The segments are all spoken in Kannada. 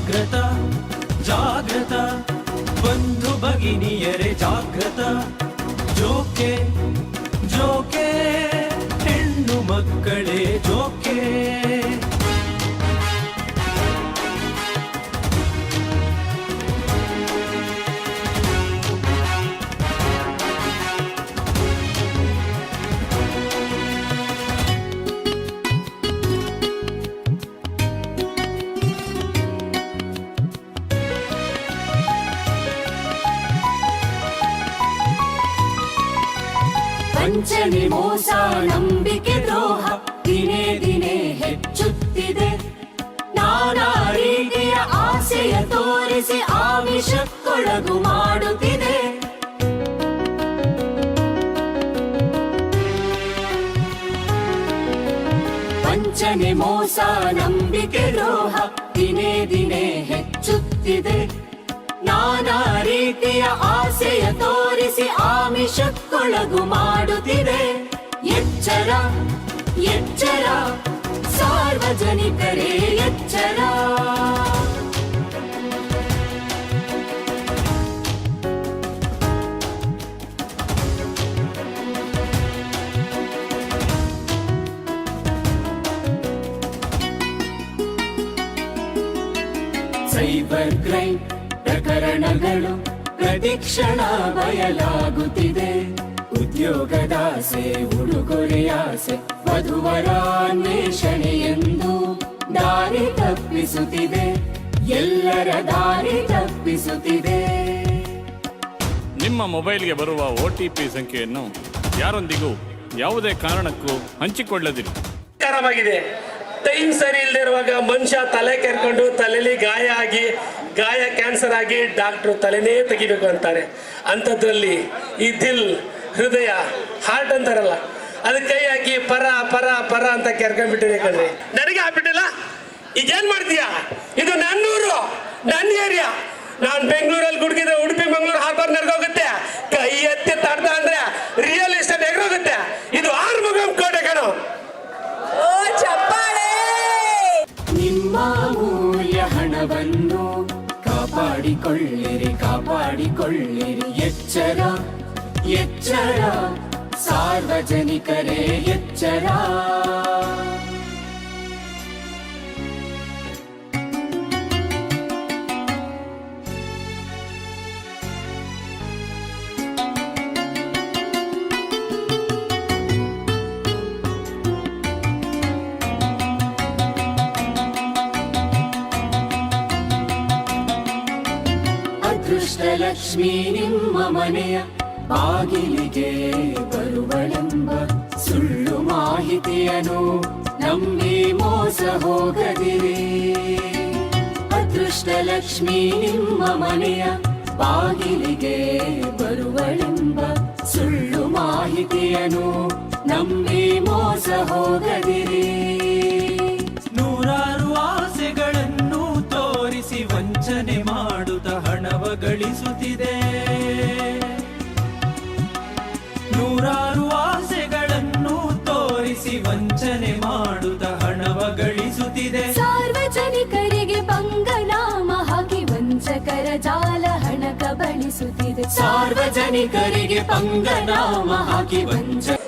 ಜಾಗೃತ ಜಾಗೃತ ಬಂಧು ಭಗಿನಿಯರೇ ಜಾಗೃತ ಜೋಕೆ ಜೋಕೆ ಹೆಣ್ಣು ಮಕ್ಕಳೇ ಜೋಕೆ ವಂಚನೆ ಮೋಸ ನಂಬಿಕೆ ದ್ರೋಹ ದಿನೇ ದಿನೇ ಹೆಚ್ಚುತ್ತಿದೆ. ನಾನಾ ರೀತಿಯ ಆಸೆಯ ತೋರಿಸಿ ಆಮಿಷಕ್ಕೊಳಗು ಮಾಡುತ್ತಿದೆ. ವಂಚನೆ ಮೋಸ ನಂಬಿಕೆ ದ್ರೋಹ ದಿನೇ ದಿನೇ ಹೆಚ್ಚುತ್ತಿದೆ. ನಾನಾ ರೀತಿಯ ಆಸೆಯ ತೋರಿಸಿ ಆಮಿಷಕ್ಕೊಳಗು ಮಾಡುತ್ತಿದೆ. ಎಚ್ಚರ ಎಚ್ಚರ ಸಾರ್ವಜನಿಕರೇ ಎಚ್ಚರ. ಸೈಬರ್ ಕ್ರೈಮ್ ಪ್ರಕರಣಗಳು ಪ್ರತಿಕ್ಷಣ ಬಯಲಾಗುತ್ತಿದೆ. ಉದ್ಯೋಗದಾಸೆ ಉಡುಗೊರೆಯಾಸೆ ವಧುವರ ಅನ್ವೇಷಣೆ ಎಂದು ದಾರಿ ತಪ್ಪಿಸುತ್ತಿದೆ. ಎಲ್ಲರ ದಾರಿ ತಪ್ಪಿಸುತ್ತಿದೆ. ನಿಮ್ಮ ಮೊಬೈಲ್ಗೆ ಬರುವ OTP ಸಂಖ್ಯೆಯನ್ನು ಯಾರೊಂದಿಗೂ ಯಾವುದೇ ಕಾರಣಕ್ಕೂ ಹಂಚಿಕೊಳ್ಳದಿರಿ. ಟೈಮ್ ಸರಿ ಇಲ್ಲದಿರುವಾಗ ಮನುಷ್ಯ ತಲೆ ಕೆರ್ಕೊಂಡು ತಲೆಯಲ್ಲಿ ಗಾಯ ಕ್ಯಾನ್ಸರ್ ಆಗಿ ಡಾಕ್ಟ್ರು ತಲೆನೇ ತೆಗಿಬೇಕು ಅಂತಾರೆ. ಅಂಥದ್ರಲ್ಲಿ ಈ ದಿಲ್ ಹೃದಯ ಹಾರ್ಟ್ ಅಂತಾರಲ್ಲ, ಅದಕ್ಕೆ ಕೈ ಹಾಕಿ ಪರ ಪರ ಪರ ಅಂತ ಕೆರ್ಕೊಂಡ್ಬಿಟ್ಟಿದೆ ಕಣ್ರಿ. ನನಗೆ ಆಗ್ಬಿಟ್ಟಿಲ್ಲ. ಈಗೇನ್ ಮಾಡ್ತೀಯಾ? ಇದು ನನ್ನೂರು, ನನ್ನ ಏರಿಯಾ. ನಾನು ಬೆಂಗಳೂರಲ್ಲಿ ಗುಡುಗಿದ್ರೆ ಉಡುಪಿ ಮಂಗಳೂರು ಹಾರ್ಬರ್ ನೆರಗೋಗುತ್ತೆ. ಕೈ ಎತ್ತಿ ತಡ್ದ ಅಂದ್ರೆ ರಿಯಲ್ ಎಸ್ಟೇಟ್ ನೆರಗೋಗುತ್ತೆ. ಇದು ಆರ್ಮುಗಂ ಕೋಟೆ ಕಣೋ. ನಿಮ್ಮ ಅಮೂಲ್ಯ ಹಣವನ್ನು ಕಾಪಾಡಿಕೊಳ್ಳಿರಿ ಕಾಪಾಡಿಕೊಳ್ಳಿರಿ. ಎಚ್ಚರ ಎಚ್ಚರ ಸಾರ್ವಜನಿಕರೇ ಎಚ್ಚರ. ಅದೃಷ್ಟಲಕ್ಷ್ಮಿ ನಿಮ್ಮ ಮನೆಯ ಬಾಗಿಲಿಗೆ ಬರುವಳೆಂಬ ಸುಳ್ಳು ಮಾಹಿತಿಯನ್ನು ನಂಬಿ ಮೋಸ ಹೋಗದಿರಿ. ಅದೃಷ್ಟಲಕ್ಷ್ಮಿ ನಿಮ್ಮ ಮನೆಯ ಬಾಗಿಲಿಗೆ ಬರುವಳೆಂಬ ಸುಳ್ಳು ಮಾಹಿತಿಯನ್ನು ನಂಬಿ ಮೋಸ ಹೋಗದಿರಿ. ನೂರಾರು ಆಸೆಗಳನ್ನು ತೋರಿಸಿ ವಂಚನೆ ಮಾಡುತ್ತ ಹಣವ ಗಳಿಸುತ್ತಿದೆ. ನೂರಾರು ಆಸೆಗಳನ್ನು ತೋರಿಸಿ ವಂಚನೆ ಮಾಡುತ್ತ ಹಣವ ಗಳಿಸುತ್ತಿದೆ. ಸಾರ್ವಜನಿಕರಿಗೆ ಪಂಗನಾಮ ಹಾಕಿ ವಂಚಕರ ಜಾಲ ಹಣ ಕಬಳಿಸುತ್ತಿದೆ. ಸಾರ್ವಜನಿಕರಿಗೆ ಪಂಗನಾಮ ಹಾಕಿ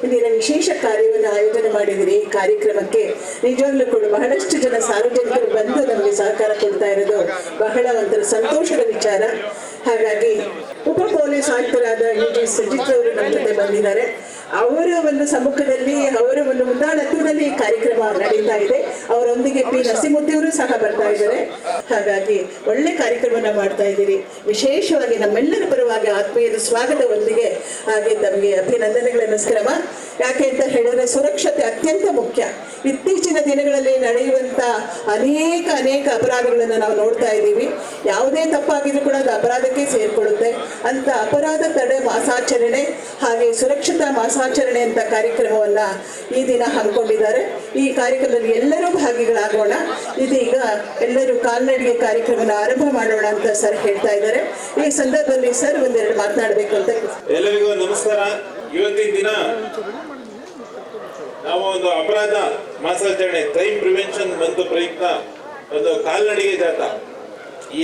ಇಂದಿನ ವಿಶೇಷ ಕಾರ್ಯವನ್ನು ಆಯೋಜನೆ ಮಾಡಿದಿರಿ. ಈ ಕಾರ್ಯಕ್ರಮಕ್ಕೆ ನಿಜವಾಗ್ಲೂ ಕೂಡ ಬಹಳಷ್ಟು ಜನ ಸಾರ್ವಜನಿಕರು ಬಂದು ನಮಗೆ ಸಹಕಾರ ಕೊಡ್ತಾ ಇರೋದು ಬಹಳ ಒಂಥರ ಸಂತೋಷದ ವಿಚಾರ. ಹಾಗಾಗಿ ಉಪ ಪೊಲೀಸ್ ಆಯುಕ್ತರಾದ UG ಸುಜಿತ್ ಅವರು ನಮ್ಮ ಜೊತೆ ಬಂದಿದ್ದಾರೆ. ಅವರ ಒಂದು ಸಮ್ಮುಖದಲ್ಲಿ ಅವರ ಒಂದು ಮುಂದಾಳತ್ವದಲ್ಲಿ ಈ ಕಾರ್ಯಕ್ರಮ ನಡೀತಾ ಇದೆ. ಅವರೊಂದಿಗೆ P. ನರಸಿಂಹಮೂರ್ತಿ ಅವರು ಸಹ ಬರ್ತಾ ಇದ್ದಾರೆ. ಹಾಗಾಗಿ ಒಳ್ಳೆ ಕಾರ್ಯಕ್ರಮನ ಮಾಡ್ತಾ ಇದ್ದೀರಿ. ವಿಶೇಷವಾಗಿ ನಮ್ಮೆಲ್ಲರ ಪರವಾಗಿ ಆತ್ಮೀಯರ ಸ್ವಾಗತದೊಂದಿಗೆ ಹಾಗೆ ತಮಗೆ ಅಭಿನಂದನೆಗಳನ್ನು ಕ್ರಮ. ಯಾಕೆ ಅಂತ ಹೇಳಿದ್ರೆ ಸುರಕ್ಷತೆ ಅತ್ಯಂತ ಮುಖ್ಯ. ಇತ್ತೀಚಿನ ದಿನಗಳಲ್ಲಿ ನಡೆಯುವಂತ ಅನೇಕ ಅಪರಾಧಗಳನ್ನು ನಾವು ನೋಡ್ತಾ ಇದ್ದೀವಿ. ಯಾವುದೇ ತಪ್ಪಾಗಿದ್ರು ಕೂಡ ಅದು ಅಪರಾಧಕ್ಕೆ ಸೇರ್ಕೊಳ್ಳುತ್ತೆ. ಅಂತ ಅಪರಾಧ ತಡೆ ಮಾಸಾಚರಣೆ ಹಾಗೆ ಸುರಕ್ಷತಾ ಮಾಸಾಚರಣೆ ಅಂತ ಕಾರ್ಯಕ್ರಮವನ್ನ ಈ ದಿನ ಹಮ್ಮಿಕೊಂಡಿದ್ದಾರೆ. ಈ ಕಾರ್ಯಕ್ರಮದಲ್ಲಿ ಎಲ್ಲರೂ ಭಾಗಿಗಳಾಗೋಣ. ಇದೀಗ ಎಲ್ಲರೂ ಕಾಲ್ನಡಿಗೆ ಕಾರ್ಯಕ್ರಮನ ಆರಂಭ ಮಾಡೋಣ ಅಂತ ಸರ್ ಹೇಳ್ತಾ ಇದ್ದಾರೆ. ಈ ಸಂದರ್ಭದಲ್ಲಿ ಸರ್ ಒಂದೆರಡು ಮಾತನಾಡಬೇಕು ಅಂತ. ಎಲ್ಲರಿಗೂ ನಮಸ್ಕಾರ. ಇವತ್ತಿನ ದಿನ ನಾವು ಒಂದು ಅಪರಾಧ ಮಾಸಾಚರಣೆ ಕ್ರೈಮ್ ಪ್ರಿವೆನ್ಷನ್ ಮಂತ್ ಪ್ರಯುಕ್ತ ಒಂದು ಕಾಲ್ನಡಿಗೆ ಜಾಥಾ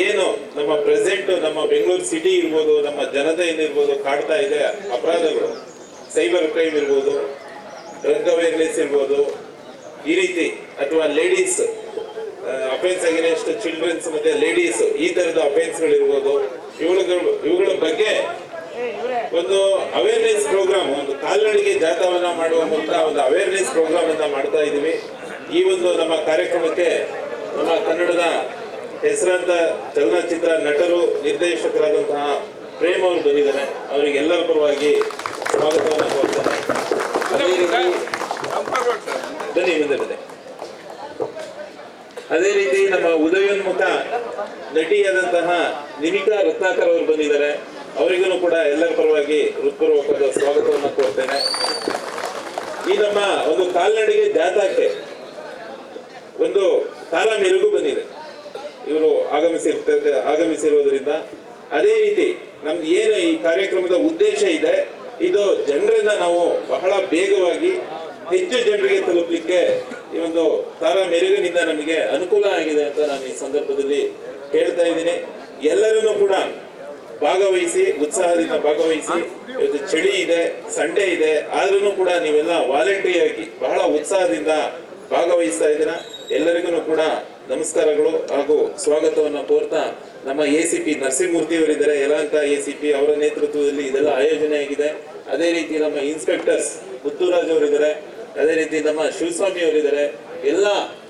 ಏನು ನಮ್ಮ ಪ್ರೆಸೆಂಟ್ ನಮ್ಮ ಬೆಂಗಳೂರು ಸಿಟಿ ಇರ್ಬೋದು, ನಮ್ಮ ಜನತೆ ಏನಿರ್ಬೋದು ಕಾಡ್ತಾ ಇದೆ ಅಪರಾಧಗಳು, ಸೈಬರ್ ಕ್ರೈಮ್ ಇರ್ಬೋದು, ಡ್ರಗ್ ಅವೇರ್ನೆಸ್ ಇರ್ಬೋದು, ಈ ರೀತಿ ಅಥವಾ ಲೇಡೀಸ್ ಅಫೆನ್ಸ್ ಅಗೇನೆಸ್ಟ್ ಚಿಲ್ಡ್ರನ್ಸ್ ಮತ್ತೆ ಲೇಡೀಸ್ ಈ ತರದ ಅಫೆನ್ಸ್ಗಳಿರ್ಬೋದು, ಇವುಗಳ ಬಗ್ಗೆ ಒಂದು ಅವೇರ್ನೆಸ್ ಪ್ರೋಗ್ರಾಮ್, ಒಂದು ಕಾಲ್ನಡಿಗೆ ಜಾಥಾವನ್ನ ಮಾಡುವ ಮೂಲಕ ಒಂದು ಅವೇರ್ನೆಸ್ ಪ್ರೋಗ್ರಾಮ್ ಅನ್ನ ಮಾಡ್ತಾ ಇದ್ದೀವಿ. ಈ ಒಂದು ನಮ್ಮ ಕಾರ್ಯಕ್ರಮಕ್ಕೆ ನಮ್ಮ ಕನ್ನಡದ ಹೆಸರಾಂತ ಚಲನಚಿತ್ರ ನಟರು ನಿರ್ದೇಶಕರಾದಂತಹ ಪ್ರೇಮ್ ಅವರು ಬಂದಿದ್ದಾರೆ. ಅವರಿಗೆ ಎಲ್ಲರ ಪರವಾಗಿ ಸ್ವಾಗತವನ್ನು ಕೋರ್ತೇನೆ. ಬನ್ನಿ ಮುಂದೆ ಬನ್ನಿ. ಅದೇ ರೀತಿ ನಮ್ಮ ಉದಯೋನ್ಮುಖ ನಟಿಯಾದಂತಹ ನಿಮಿಕಾ ರತ್ನಾಕರ್ ಅವರು ಬಂದಿದ್ದಾರೆ. ಅವರಿಗೂ ಕೂಡ ಎಲ್ಲರ ಪರವಾಗಿ ಹೃತ್ಪೂರ್ವಕವಾದ ಸ್ವಾಗತವನ್ನು ಕೋರ್ತೇನೆ. ಈ ನಮ್ಮ ಒಂದು ಕಾಲ್ನಡಿಗೆ ಜಾಥಾಕ್ಕೆ ಒಂದು ತಾರಾ ಮೆರುಗು ಬಂದಿದೆ, ಇವರು ಆಗಮಿಸಿರುವುದರಿಂದ. ಅದೇ ರೀತಿ ನಮ್ದು ಏನು ಈ ಕಾರ್ಯಕ್ರಮದ ಉದ್ದೇಶ ಇದೆ, ಇದು ಜನರನ್ನ ನಾವು ಬಹಳ ಬೇಗವಾಗಿ ಹೆಚ್ಚು ಜನರಿಗೆ ತಲುಪಲಿಕ್ಕೆ ಈ ಒಂದು ತಾರಾ ಮೆರುಗಿನಿಂದ ನಮಗೆ ಅನುಕೂಲ ಆಗಿದೆ ಅಂತ ನಾನು ಈ ಸಂದರ್ಭದಲ್ಲಿ ಹೇಳ್ತಾ ಇದ್ದೀನಿ. ಎಲ್ಲರನ್ನೂ ಕೂಡ ಭಾಗವಹಿಸಿ, ಉತ್ಸಾಹದಿಂದ ಭಾಗವಹಿಸಿ. ಇವತ್ತು ಚಳಿ ಇದೆ, ಸಂಡೇ ಇದೆ, ಆದ್ರೂ ಕೂಡ ನೀವೆಲ್ಲ ವಾಲಂಟರಿ ಆಗಿ ಬಹಳ ಉತ್ಸಾಹದಿಂದ ಭಾಗವಹಿಸ್ತಾ ಇದ್ದೀರಾ. ಎಲ್ಲರಿಗೂ ಕೂಡ ನಮಸ್ಕಾರಗಳು ಹಾಗೂ ಸ್ವಾಗತವನ್ನ ಕೋರ್ತಾ, ನಮ್ಮ ACP ನರಸಿಂಹಮೂರ್ತಿ ಅವರಿದ್ದಾರೆ, ಯಲಹಂಕ ACP, ಅವರ ನೇತೃತ್ವದಲ್ಲಿ ಇದೆಲ್ಲ ಆಯೋಜನೆ ಆಗಿದೆ. ಅದೇ ರೀತಿ ನಮ್ಮ ಇನ್ಸ್ಪೆಕ್ಟರ್ಸ್ ಮುತ್ತುರಾಜ್ ಅವರಿದ್ದಾರೆ, ಅದೇ ರೀತಿ ನಮ್ಮ ಶಿವಸ್ವಾಮಿ ಅವರಿದ್ದಾರೆ. ಎಲ್ಲ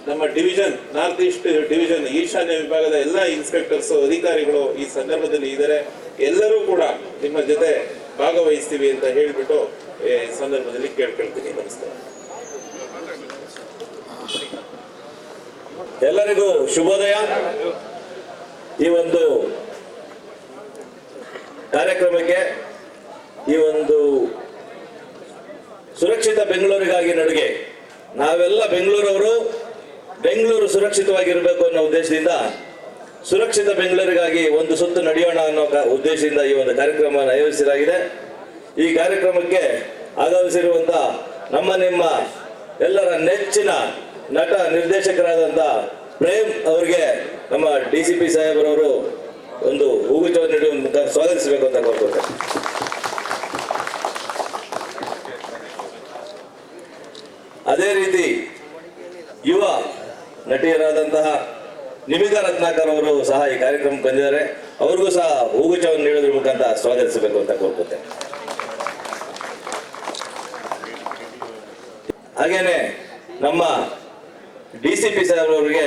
ನಮ್ಮ ಡಿವಿಷನ್, ನಾರ್ತ್ ಈಸ್ಟ್ ಡಿವಿಷನ್ ಈಶಾನ್ಯ ವಿಭಾಗದ ಎಲ್ಲ ಇನ್ಸ್ಪೆಕ್ಟರ್ಸ್ ಅಧಿಕಾರಿಗಳು ಈ ಸಂದರ್ಭದಲ್ಲಿ ಇದ್ದಾರೆ. ಎಲ್ಲರೂ ಕೂಡ ನಿಮ್ಮ ಜೊತೆ ಭಾಗವಹಿಸ್ತೀವಿ ಅಂತ ಹೇಳಿಬಿಟ್ಟು ಈ ಸಂದರ್ಭದಲ್ಲಿ ಕೇಳ್ಕೊಳ್ತೀನಿ. ನಮಸ್ಕಾರ. ಎಲ್ಲರಿಗೂ ಶುಭೋದಯ. ಈ ಒಂದು ಕಾರ್ಯಕ್ರಮಕ್ಕೆ, ಈ ಒಂದು ಸುರಕ್ಷಿತ ಬೆಂಗಳೂರಿಗಾಗಿ ನಡುಗೆ ನಾವೆಲ್ಲ ಬೆಂಗಳೂರವರು ಬೆಂಗಳೂರು ಸುರಕ್ಷಿತವಾಗಿರಬೇಕು ಅನ್ನೋ ಉದ್ದೇಶದಿಂದ ಸುರಕ್ಷಿತ ಬೆಂಗಳೂರಿಗಾಗಿ ಒಂದು ಸುತ್ತು ನಡೆಯೋಣ ಅನ್ನೋ ಉದ್ದೇಶದಿಂದ ಈ ಒಂದು ಕಾರ್ಯಕ್ರಮವನ್ನು ಆಯೋಜಿಸಲಾಗಿದೆ. ಈ ಕಾರ್ಯಕ್ರಮಕ್ಕೆ ಆಗಮಿಸಿರುವಂತ ನಿಮ್ಮ ಎಲ್ಲರ ನೆಚ್ಚಿನ ನಟ ನಿರ್ದೇಶಕರಾದಂಥ ಪ್ರೇಮ್ ಅವರಿಗೆ ನಮ್ಮ DCP ಸಾಹೇಬರವರು ಒಂದು ಹೂಗುಚ್ಛವನ್ನು ನೀಡುವ ಮುಖಾಂತರ ಸ್ವಾಗತಿಸಬೇಕು ಅಂತ ಕೋರ್ಕೊಳ್ತೇನೆ. ಅದೇ ರೀತಿ ಯುವ ನಟಿಯರಾದಂತಹ ನಿಮಿಕಾ ರತ್ನಾಕರ್ ಅವರು ಸಹ ಈ ಕಾರ್ಯಕ್ರಮಕ್ಕೆ ಬಂದಿದ್ದಾರೆ. ಅವ್ರಿಗೂ ಸಹ ಹೂಗುಚ್ಛವನ್ನು ನೀಡೋದ್ರ ಮುಖಾಂತರ ಸ್ವಾಗತಿಸಬೇಕು ಅಂತ ಕೋರ್ಕೊಳ್ತೇನೆ. ಹಾಗೇನೆ ನಮ್ಮ DCP ಸಾಹೇಬರವರಿಗೆ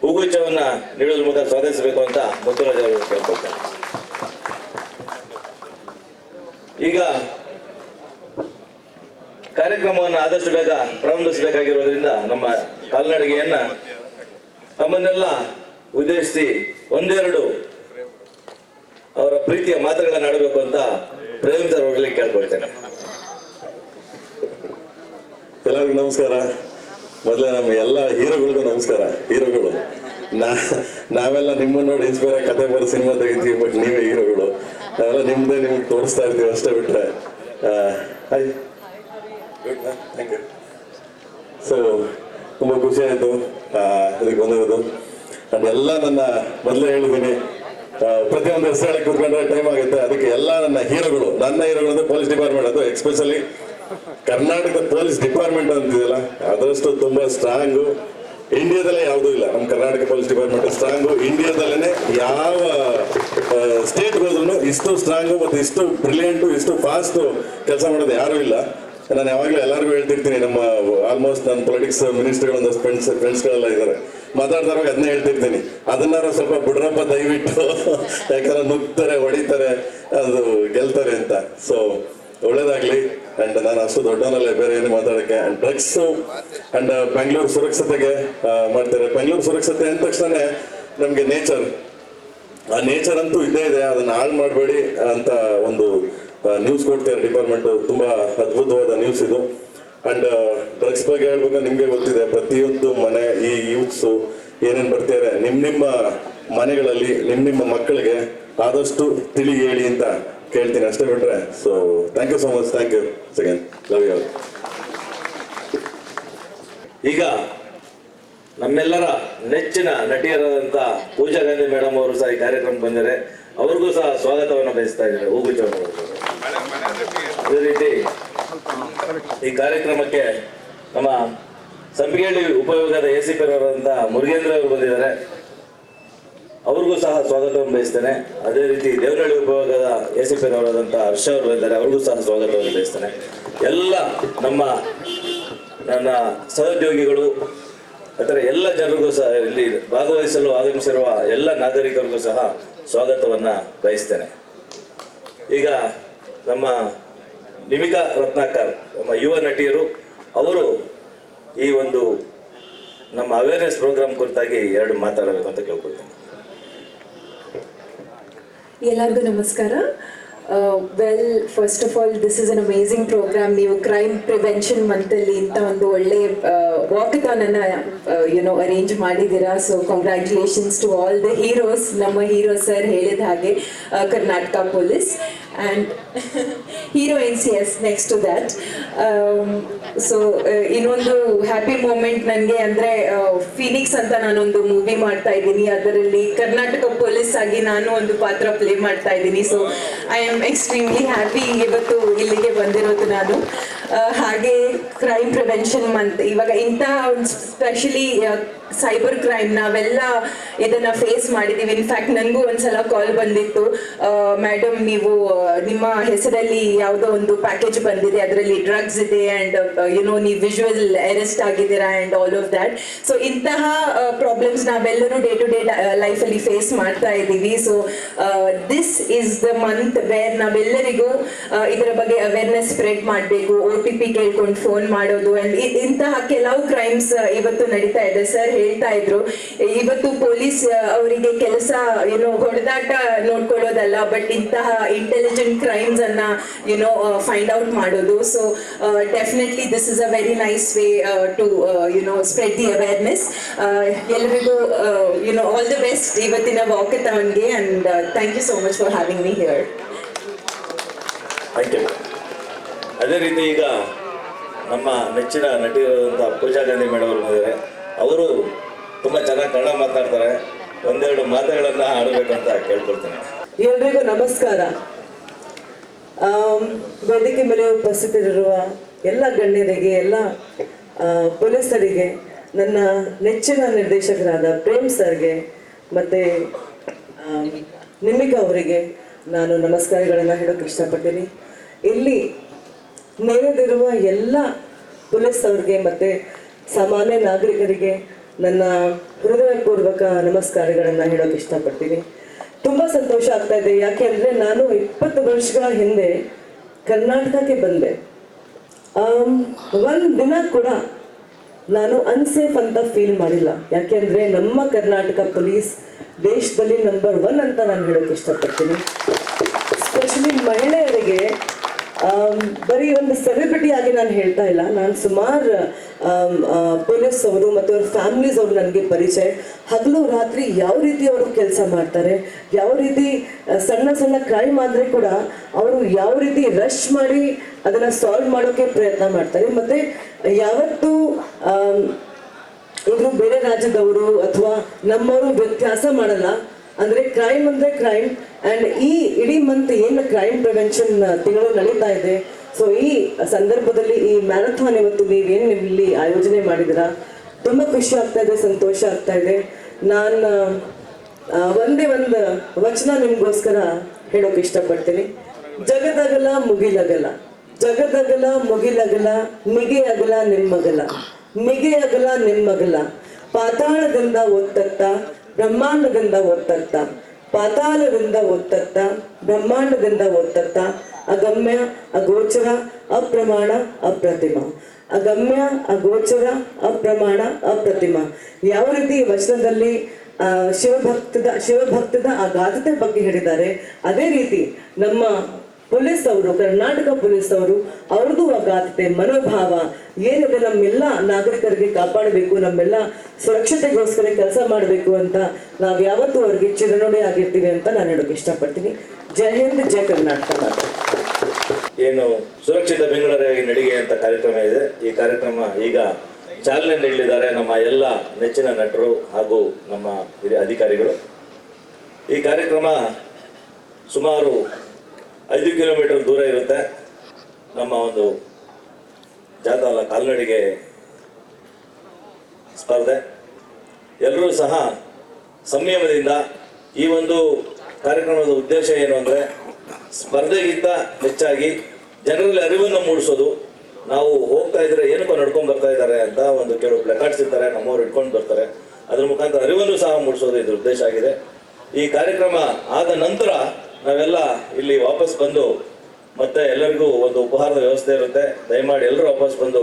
ಹೂಗುಚ್ಛವನ್ನ ನೀಡೋದ್ರ ಮುಖಾಂತರ ಸ್ವಾಗತಿಸಬೇಕು ಅಂತ ಮುತ್ತುರಾಜ್ ಅವರು ಕೇಳ್ಕೊಳ್ತಾರೆ. ಈಗ ಕಾರ್ಯಕ್ರಮವನ್ನು ಆದಷ್ಟು ಬೇಗ ಪ್ರಾರಂಭಿಸಬೇಕಾಗಿರೋದ್ರಿಂದ ನಮ್ಮ ಕಾಲ್ನಡಿಗೆಯನ್ನ ನಮ್ಮನ್ನೆಲ್ಲ ಉದ್ದೇಶಿಸಿ ಒಂದೆರಡು ಅವರ ಪ್ರೀತಿಯ ಮಾತುಗಳನ್ನ ಆಡಬೇಕು ಅಂತ ಪ್ರೇಮ್ ಸರ್ ಹೋಗ್ಲಿ ಕೇಳ್ಕೊಳ್ತೇನೆ. ಎಲ್ಲರಿಗೂ ನಮಸ್ಕಾರ. ಮೊದಲೇ ನಮ್ಮ ಎಲ್ಲ ಹೀರೋಗಳಿಗೂ ನಮಸ್ಕಾರ. ಹೀರೋಗಳು ನಾವೆಲ್ಲ ನಿಮ್ಮನ್ನ ನೋಡಿ ಇನ್ಸ್ಪೈರ್ ಆಗಿ ಕತೆ ಬರೋ ಸಿನಿಮಾ ತೆಗಿತೀವಿ, ಬಟ್ ನೀವೇ ಹೀರೋಗಳು. ನಾವೆಲ್ಲ ನಿಮ್ದೇ ನಿಮ್ಗೆ ತೋರಿಸ್ತಾ ಇರ್ತೀವಿ ಅಷ್ಟೇ ಬಿಟ್ರೆ. Hi, thank you. ಸೊ ತುಂಬ ಖುಷಿ ಆಯಿತು ಇದಕ್ಕೆ ಬಂದಿರೋದು. ಎಲ್ಲ ನನ್ನ ಮೊದಲೇ ಹೇಳಿದ್ದೀನಿ, ಪ್ರತಿಯೊಂದು ಹೆಸರು ಹೇಳಿ ಕೂತ್ಕೊಂಡ್ರೆ ಟೈಮ್ ಆಗುತ್ತೆ. ಅದಕ್ಕೆ ಎಲ್ಲ ನನ್ನ ಹೀರೋಗಳು ಅಂದ್ರೆ ಪೊಲೀಸ್ ಡಿಪಾರ್ಟ್ಮೆಂಟ್, ಅದು ಎಕ್ಸ್ಪೆಷಲಿ ಕರ್ನಾಟಕದ ಪೊಲೀಸ್ ಡಿಪಾರ್ಟ್ಮೆಂಟ್ ಅಂತಿದೆಯಲ್ಲ, ಅದರಷ್ಟು ತುಂಬಾ ಸ್ಟ್ರಾಂಗು ಇಂಡಿಯಾದಲ್ಲೇ ಯಾವುದೂ ಇಲ್ಲ. ನಮ್ಮ ಕರ್ನಾಟಕ ಪೊಲೀಸ್ ಡಿಪಾರ್ಟ್ಮೆಂಟ್ ಸ್ಟ್ರಾಂಗು. ಇಂಡಿಯಾದಲ್ಲೇ ಯಾವ ಸ್ಟೇಟ್ ಹೋದ್ರೂ ಇಷ್ಟು ಸ್ಟ್ರಾಂಗು ಮತ್ತು ಇಷ್ಟು ಬ್ರಿಲಿಯಂಟು, ಇಷ್ಟು ಫಾಸ್ಟು ಕೆಲಸ ಮಾಡೋದು ಯಾರೂ ಇಲ್ಲ. ನಾನು ಯಾವಾಗಲೂ ಎಲ್ಲರಿಗೂ ಹೇಳ್ತಿರ್ತೀನಿ, ನಮ್ಮ ಆಲ್ಮೋಸ್ಟ್ ನನ್ನ ಪೊಲಿಟಿಕ್ಸ್ ಮಿನಿಸ್ಟರ್ಗಳು ಒಂದಷ್ಟು ಫ್ರೆಂಡ್ಸ್ಗಳೆಲ್ಲ ಇದ್ದಾರೆ, ಮಾತಾಡ್ತಾರಾಗ ಅದನ್ನೇ ಹೇಳ್ತಿರ್ತೀನಿ, ಅದನ್ನಾರು ಸ್ವಲ್ಪ ಬಿಡ್ರಪ್ಪ ದಯವಿಟ್ಟು, ಯಾಕಂದ್ರೆ ನುಗ್ತಾರೆ, ಹೊಡಿತಾರೆ, ಅದು ಗೆಲ್ತಾರೆ ಅಂತ. ಸೊ ಒಳ್ಳೇದಾಗ್ಲಿ. ಅಂಡ್ ನಾನು ಅಷ್ಟು ದೊಡ್ಡವನಲ್ಲೇ ಬೇರೆ ಏನು ಮಾತಾಡೋಕ್ಕೆ. ಅಂಡ್ ಡ್ರಗ್ಸ್ ಅಂಡ್ ಬೆಂಗಳೂರು ಸುರಕ್ಷತೆಗೆ ಮಾಡ್ತಾರೆ. ಬೆಂಗಳೂರು ಸುರಕ್ಷತೆ ಅಂದ ತಕ್ಷಣ ನಮಗೆ ನೇಚರ್, ಆ ನೇಚರ್ ಅಂತೂ ಇದ್ದೇ ಇದೆ, ಅದನ್ನ ಹಾಳು ಮಾಡಬೇಡಿ ಅಂತ ಒಂದು ನ್ಯೂಸ್ ಕೊಡ್ತಾರೆ ಡಿಪಾರ್ಟ್ಮೆಂಟ್. ತುಂಬಾ ಅದ್ಭುತವಾದ ನ್ಯೂಸ್ ಇದು. ಅಂಡ್ ಡ್ರಗ್ಸ್ ಬಗ್ಗೆ ಹೇಳ್ಬೇಕು, ನಿಮ್ಗೆ ಗೊತ್ತಿದೆ, ಪ್ರತಿಯೊಂದು ಮನೆ ಈ ಯೂತ್ಸು ಏನೇನು ಬರ್ತಾರೆ ನಿಮ್ಮ ಮನೆಗಳಲ್ಲಿ ನಿಮ್ಮ ಮಕ್ಕಳಿಗೆ ಆದಷ್ಟು ತಿಳಿ ಹೇಳಿ ಅಂತ ಕೇಳ್ತೀನಿ, ಅಷ್ಟೇ ಬಿಟ್ರೆ. So thank you so much. Thank you second. Love you. ಈಗ ನಮ್ಮೆಲ್ಲರ ನೆಚ್ಚಿನ ನಟಿಯರಾದಂಥ ಪೂಜಾ ಗಾಂಧಿ ಮೇಡಮ್ ಅವರು ಸಹ ಈ ಕಾರ್ಯಕ್ರಮ ಬಂದರೆ ಅವ್ರಿಗೂ ಸಹ ಸ್ವಾಗತವನ್ನು ಬಯಸ್ತಾ ಇದ್ದಾರೆ. ಹೂಗುಚ್ಛವನ್ನು ಅದೇ ರೀತಿ ಈ ಕಾರ್ಯಕ್ರಮಕ್ಕೆ ನಮ್ಮ ಸಂಪಿಗೆಹಳ್ಳಿ ಉಪವಿಭಾಗದ ACP ಅವರಾದಂಥ ಮುರುಗೇಂದ್ರ ಅವರು ಬಂದಿದ್ದಾರೆ, ಅವ್ರಿಗೂ ಸಹ ಸ್ವಾಗತವನ್ನು ಬಯಸ್ತೇನೆ. ಅದೇ ರೀತಿ ದೇವನಹಳ್ಳಿ ಉಪವಿಭಾಗದ ACP ಅವರಾದಂಥ ಹರ್ಷ ಅವರು ಬಂದಿದ್ದಾರೆ, ಅವ್ರಿಗೂ ಸಹ ಸ್ವಾಗತವನ್ನು ಬಯಸ್ತೇನೆ. ಎಲ್ಲ ನನ್ನ ಸಹೋದ್ಯೋಗಿಗಳು ಅಥವಾ ಎಲ್ಲ ಜನರಿಗೂ ಸಹ ಇಲ್ಲಿ ಭಾಗವಹಿಸಲು ಆಗಮಿಸಿರುವ ಎಲ್ಲ ನಾಗರಿಕರಿಗೂ ಸಹ ಸ್ವಾಗತವನ್ನು ಬಯಸ್ತೇನೆ. ಈಗ ನಮ್ಮ ನಿಮಿಕಾ ರತ್ನಾಕರ್ ನಮ್ಮ ಯುವ ನಟಿಯರು ಅವರು ಈ ಒಂದು ನಮ್ಮ ಅವೇರ್ನೆಸ್ ಪ್ರೋಗ್ರಾಮ್ ಕುರಿತಾಗಿ 2 ಮಾತಾಡಬೇಕು ಅಂತ ಕೇಳ್ಕೊಳ್ತೇನೆ. ಎಲ್ಲರಿಗೂ ನಮಸ್ಕಾರ. Well, first of all this is an amazing program. ನೀವು ಕ್ರೈಮ್ ಪ್ರಿವೆನ್ಷನ್ ಮಂತಲ್ಲಿ ಇಂಥ ಒಂದು ಒಳ್ಳೆ ವಾಕಥಾನನ್ನು ಅರೇಂಜ್ ಮಾಡಿದ್ದೀರಾ. So congratulations to all the heroes. ನಮ್ಮ ಹೀರೋ ಸರ್ ಹೇಳಿದ ಹಾಗೆ Karnataka police and heroines, yes, next to that. So ಇನ್ನೊಂದು ಹ್ಯಾಪಿ ಮೂಮೆಂಟ್ ನನಗೆ ಅಂದರೆ ಫೀನಿಕ್ಸ್ ಅಂತ ನಾನೊಂದು ಮೂವಿ ಮಾಡ್ತಾ ಇದ್ದೀನಿ, ಅದರಲ್ಲಿ ಕರ್ನಾಟಕ ಪೊಲೀಸ್ ಆಗಿ ನಾನು ಒಂದು ಪಾತ್ರ ಪ್ಲೇ ಮಾಡ್ತಾ ಇದ್ದೀನಿ. So I am extremely happy ಇವತ್ತು ಇಲ್ಲಿಗೆ ಬಂದಿರೋದು ನಾನು. ಹಾಗೆ ಕ್ರೈಮ್ ಪ್ರಿವೆನ್ಷನ್ ಮಂತ್, ಇವಾಗ ಇಂಥ ಸ್ಪೆಷಲಿ ಸೈಬರ್ ಕ್ರೈಮ್ ನಾವೆಲ್ಲ ಇದನ್ನು ಫೇಸ್ ಮಾಡಿದ್ದೀವಿ. ಇನ್ಫ್ಯಾಕ್ಟ್ ನನಗೂ ಒಂದ್ಸಲ ಕಾಲ್ ಬಂದಿತ್ತು, ಮೇಡಮ್ ನೀವು ನಿಮ್ಮ ಹೆಸರಲ್ಲಿ ಯಾವುದೋ ಒಂದು ಪ್ಯಾಕೇಜ್ ಬಂದಿದೆ, ಅದರಲ್ಲಿ ಡ್ರಗ್ಸ್ ಇದೆ ಆ್ಯಂಡ್ ನೀವು ವಿಜುವಲ್ ಅರೆಸ್ಟ್ ಆಗಿದ್ದೀರಾ and all of that. So ಇಂತಹ ಪ್ರಾಬ್ಲಮ್ಸ್ ನಾವೆಲ್ಲರೂ ಡೇ ಟು ಡೇ ಲೈಫಲ್ಲಿ ಫೇಸ್ ಮಾಡ್ತಾ ಇದ್ದೀವಿ. So this is the month where ನಾವೆಲ್ಲರಿಗೂ ಇದರ ಬಗ್ಗೆ ಅವೇರ್ನೆಸ್ ಸ್ಪ್ರೆಡ್ ಮಾಡಬೇಕು. OTP ಕೇಳ್ಕೊಂಡು ಫೋನ್ ಮಾಡೋದು ಆ್ಯಂಡ್ ಇಂತಹ ಕೆಲವು ಕ್ರೈಮ್ಸ್ ಇವತ್ತು ನಡೀತಾ ಇದೆ. ಸರ್ ಹೇಳ್ತಾ ಇದ್ರು, ಇವತ್ತು ಪೊಲೀಸ್ ಅವರಿಗೆ ಕೆಲಸ ಹೊಡೆದಾಟ ನೋಡ್ಕೊಳ್ಳೋದಲ್ಲ, ಬಟ್ ಇಂತಹ ಇಂಟೆಲಿಜೆಂಟ್ ಕ್ರೈಮ್ಸ್ ಅನ್ನ ಫೈಂಡ್ ಔಟ್ ಮಾಡೋದು. So definitely this is a very nice way to spread the awareness. ಎಲ್ಲರಿಗೂ ಆಲ್ ದಿ ಬೆಸ್ಟ್ ಇವತ್ತಿನ ವಾಕಥಾನ್ಗೆ and thank you so much for having me here. Thank you. ಅದೇ ರೀತಿ ಈಗ ನಮ್ಮ ನೆಚ್ಚಿನ ನಟಿಯಾದಂಥ ಪೂಜಾ ಗಾಂಧಿ ಮೇಡಮ್ ಅವರು ಬಂದಿದ್ದಾರೆ. ಅವರು ತುಂಬ ಚೆನ್ನಾಗಿ ಕನ್ನಡ ಮಾತನಾಡ್ತಾರೆ, 1-2 ಮಾತುಗಳನ್ನು ಆಡಬೇಕಂತ ಕೇಳ್ಕೊಳ್ತೇನೆ. ಎಲ್ರಿಗೂ ನಮಸ್ಕಾರ. ವೇದಿಕೆ ಮೇಲೆ ಉಪಸ್ಥಿತರಿರುವ ಎಲ್ಲ ಗಣ್ಯರಿಗೆ, ಎಲ್ಲ ಪೊಲೀಸರಿಗೆ, ನನ್ನ ನೆಚ್ಚಿನ ನಿರ್ದೇಶಕರಾದ ಪ್ರೇಮ್ ಸರ್ಗೆ ಮತ್ತು ನಿಮಿಕಾ ಅವರಿಗೆ ನಾನು ನಮಸ್ಕಾರಗಳನ್ನು ಹೇಳೋಕ್ಕೆ ಇಷ್ಟಪಡ್ತೀನಿ. ಇಲ್ಲಿ ನೆರೆದಿರುವ ಎಲ್ಲ ಪೊಲೀಸ್ ಅವ್ರಿಗೆ ಮತ್ತು ಸಾಮಾನ್ಯ ನಾಗರಿಕರಿಗೆ ನನ್ನ ಹೃದಯಪೂರ್ವಕ ನಮಸ್ಕಾರಗಳನ್ನು ಹೇಳೋಕ್ಕೆ ಇಷ್ಟಪಡ್ತೀನಿ. ತುಂಬ ಸಂತೋಷ ಆಗ್ತಾ ಇದೆ, ಯಾಕೆಂದರೆ ನಾನು 20 ವರ್ಷಗಳ ಹಿಂದೆ ಕರ್ನಾಟಕಕ್ಕೆ ಬಂದೆ. ಒಂದು ದಿನ ಕೂಡ ನಾನು ಅನ್ಸೇಫ್ ಅಂತ ಫೀಲ್ ಮಾಡಿಲ್ಲ. ಯಾಕೆಂದರೆ ನಮ್ಮ ಕರ್ನಾಟಕ ಪೊಲೀಸ್ ದೇಶದಲ್ಲಿ ನಂಬರ್ 1 ಅಂತ ನಾನು ಹೇಳೋಕ್ಕೆ ಇಷ್ಟಪಡ್ತೀನಿ. ಸ್ಪೆಷಲಿ ಮಹಿಳೆಯರಿಗೆ ಬರೀ ಒಂದು ಸೆಲೆಬ್ರಿಟಿ ಆಗಿ ನಾನು ಹೇಳ್ತಾ ಇಲ್ಲ, ನಾನು ಸುಮಾರು ಪೊಲೀಸ್ ಅವರು ಮತ್ತು ಅವ್ರ ಫ್ಯಾಮಿಲೀಸ್ ಅವರು ನನಗೆ ಪರಿಚಯ. ಹಗಲು ರಾತ್ರಿ ಯಾವ ರೀತಿ ಅವರು ಕೆಲಸ ಮಾಡ್ತಾರೆ, ಯಾವ ರೀತಿ ಸಣ್ಣ ಸಣ್ಣ ಕ್ರೈಮ್ ಆದರೆ ಕೂಡ ಅವರು ಯಾವ ರೀತಿ ರಶ್ ಮಾಡಿ ಅದನ್ನು ಸಾಲ್ವ್ ಮಾಡೋಕ್ಕೆ ಪ್ರಯತ್ನ ಮಾಡ್ತಾರೆ. ಮತ್ತು ಯಾವತ್ತೂ ಇವರು ಬೇರೆ ರಾಜ್ಯದವರು ಅಥವಾ ನಮ್ಮವರು ವ್ಯತ್ಯಾಸ ಮಾಡಲ್ಲ. ಅಂದರೆ ಕ್ರೈಮ್ ಅಂದರೆ ಕ್ರೈಮ್. ಆ್ಯಂಡ್ ಈ ಇಡೀ ಮಂತ್ ಏನು ಕ್ರೈಮ್ ಪ್ರಿವೆನ್ಷನ್ ತಿಂಗಳು ನಡೀತಾ ಇದೆ, ಸೊ ಈ ಸಂದರ್ಭದಲ್ಲಿ ಈ ಮ್ಯಾರಥಾನ್ ಇವತ್ತು ನೀವೇನು ಇಲ್ಲಿ ಆಯೋಜನೆ ಮಾಡಿದ್ದೀರಾ, ತುಂಬ ಖುಷಿ ಆಗ್ತಾ ಇದೆ, ಸಂತೋಷ ಆಗ್ತಾ ಇದೆ. ನಾನು ಒಂದೇ ಒಂದು ವಚನ ನಿಮಗೋಸ್ಕರ ಹೇಳೋಕೆ ಇಷ್ಟಪಡ್ತೀನಿ. ಜಗದಗಲ ಮುಗಿಲಗಲ, ಜಗದಗಲ ಮುಗಿಲಗಲ, ಮಿಗೆ ಅಗಲ ನಿಮ್ಮಗಲ, ಮಿಗೆ ಅಗಲ ನಿಮ್ಮಗಲ, ಪಾತಾಳದಿಂದ ಒತ್ತತ್ತ ಬ್ರಹ್ಮಾಂಡದಿಂದ ಒತ್ತತ್ತ, ಪಾತಾಳದಿಂದ ಒತ್ತತ್ತ ಬ್ರಹ್ಮಾಂಡದಿಂದ ಒತ್ತತ್ತ, ಅಗಮ್ಯ ಅಗೋಚರ ಅಪ್ರಮಾಣ ಅಪ್ರತಿಮ, ಅಗಮ್ಯ ಅಗೋಚರ ಅಪ್ರಮಾಣ ಅಪ್ರತಿಮ. ಯಾವ ರೀತಿ ವಚನದಲ್ಲಿ ಶಿವಭಕ್ತದ ಆ ಗಾಥತೆ ಬಗ್ಗೆ ಹೇಳಿದ್ದಾರೆ, ಅದೇ ರೀತಿ ನಮ್ಮ ಪೊಲೀಸ್ ಅವರು, ಕರ್ನಾಟಕ ಪೊಲೀಸ್ ಅವರು, ಅವ್ರದ್ದು ಆ ಗಾಥತೆ ಮನೋಭಾವ ಏನಿದೆ, ನಮ್ಮೆಲ್ಲ ನಾಗರಿಕರಿಗೆ ಕಾಪಾಡಬೇಕು, ನಮ್ಮೆಲ್ಲ ಸುರಕ್ಷತೆಗೋಸ್ಕರ ಕೆಲಸ ಮಾಡಬೇಕು ಅಂತ ನಾವು ಯಾವತ್ತೂ ಅವ್ರಿಗೆ ಚಿರನುಡಿ ಆಗಿರ್ತೀವಿ ಅಂತ ನಾನು ಹೇಳೋಕೆ ಇಷ್ಟಪಡ್ತೀನಿ. ಜೈ ಹಿಂದ್, ಜೈ ಕರ್ನಾಟಕ. ಏನು ಸುರಕ್ಷಿತ ಬೆಂಗಳೂರಾಗಿ ನಡಿಗೆ ಅಂತ ಕಾರ್ಯಕ್ರಮ ಇದೆ. ಈ ಕಾರ್ಯಕ್ರಮ ಈಗ ಚಾಲನೆ ನೀಡಲಿದ್ದಾರೆ ನಮ್ಮ ಎಲ್ಲ ನೆಚ್ಚಿನ ನಟರು ಹಾಗೂ ನಮ್ಮ ಹಿರಿಯ ಅಧಿಕಾರಿಗಳು. ಈ ಕಾರ್ಯಕ್ರಮ ಸುಮಾರು 5 ಕಿಲೋಮೀಟರ್ ದೂರ ಇರುತ್ತೆ. ನಮ್ಮ ಒಂದು ಜಾತಾಲ ಕಾಲ್ನಡಿಗೆ ಸ್ಪರ್ಧೆ. ಎಲ್ಲರೂ ಸಹ ಸಂಯಮದಿಂದ ಈ ಒಂದು ಕಾರ್ಯಕ್ರಮದ ಉದ್ದೇಶ ಏನು ಅಂದರೆ ಸ್ಪರ್ಧೆಗಿಂತ ಹೆಚ್ಚಾಗಿ ಜನರಲ್ಲಿ ಅರಿವನ್ನು ಮೂಡಿಸೋದು. ನಾವು ಹೋಗ್ತಾ ಇದ್ರೆ ಏನಕ್ಕೋ ನಡ್ಕೊಂಡು ಬರ್ತಾ ಇದ್ದಾರೆ ಅಂತ ಒಂದು ಕೆಲವು ಪ್ಲೆಕಾರ್ಡ್ಸ್ ಇರ್ತಾರೆ, ನಮ್ಮವ್ರು ಇಟ್ಕೊಂಡು ಬರ್ತಾರೆ. ಅದ್ರ ಮುಖಾಂತರ ಅರಿವನ್ನು ಸಹ ಮೂಡಿಸೋದು ಇದ್ರ ಉದ್ದೇಶ ಆಗಿದೆ. ಈ ಕಾರ್ಯಕ್ರಮ ಆದ ನಂತರ ನಾವೆಲ್ಲ ಇಲ್ಲಿ ವಾಪಸ್ ಬಂದು ಮತ್ತೆ ಎಲ್ಲರಿಗೂ ಒಂದು ಉಪಹಾರದ ವ್ಯವಸ್ಥೆ ಇರುತ್ತೆ. ದಯಮಾಡಿ ಎಲ್ಲರೂ ವಾಪಸ್ ಬಂದು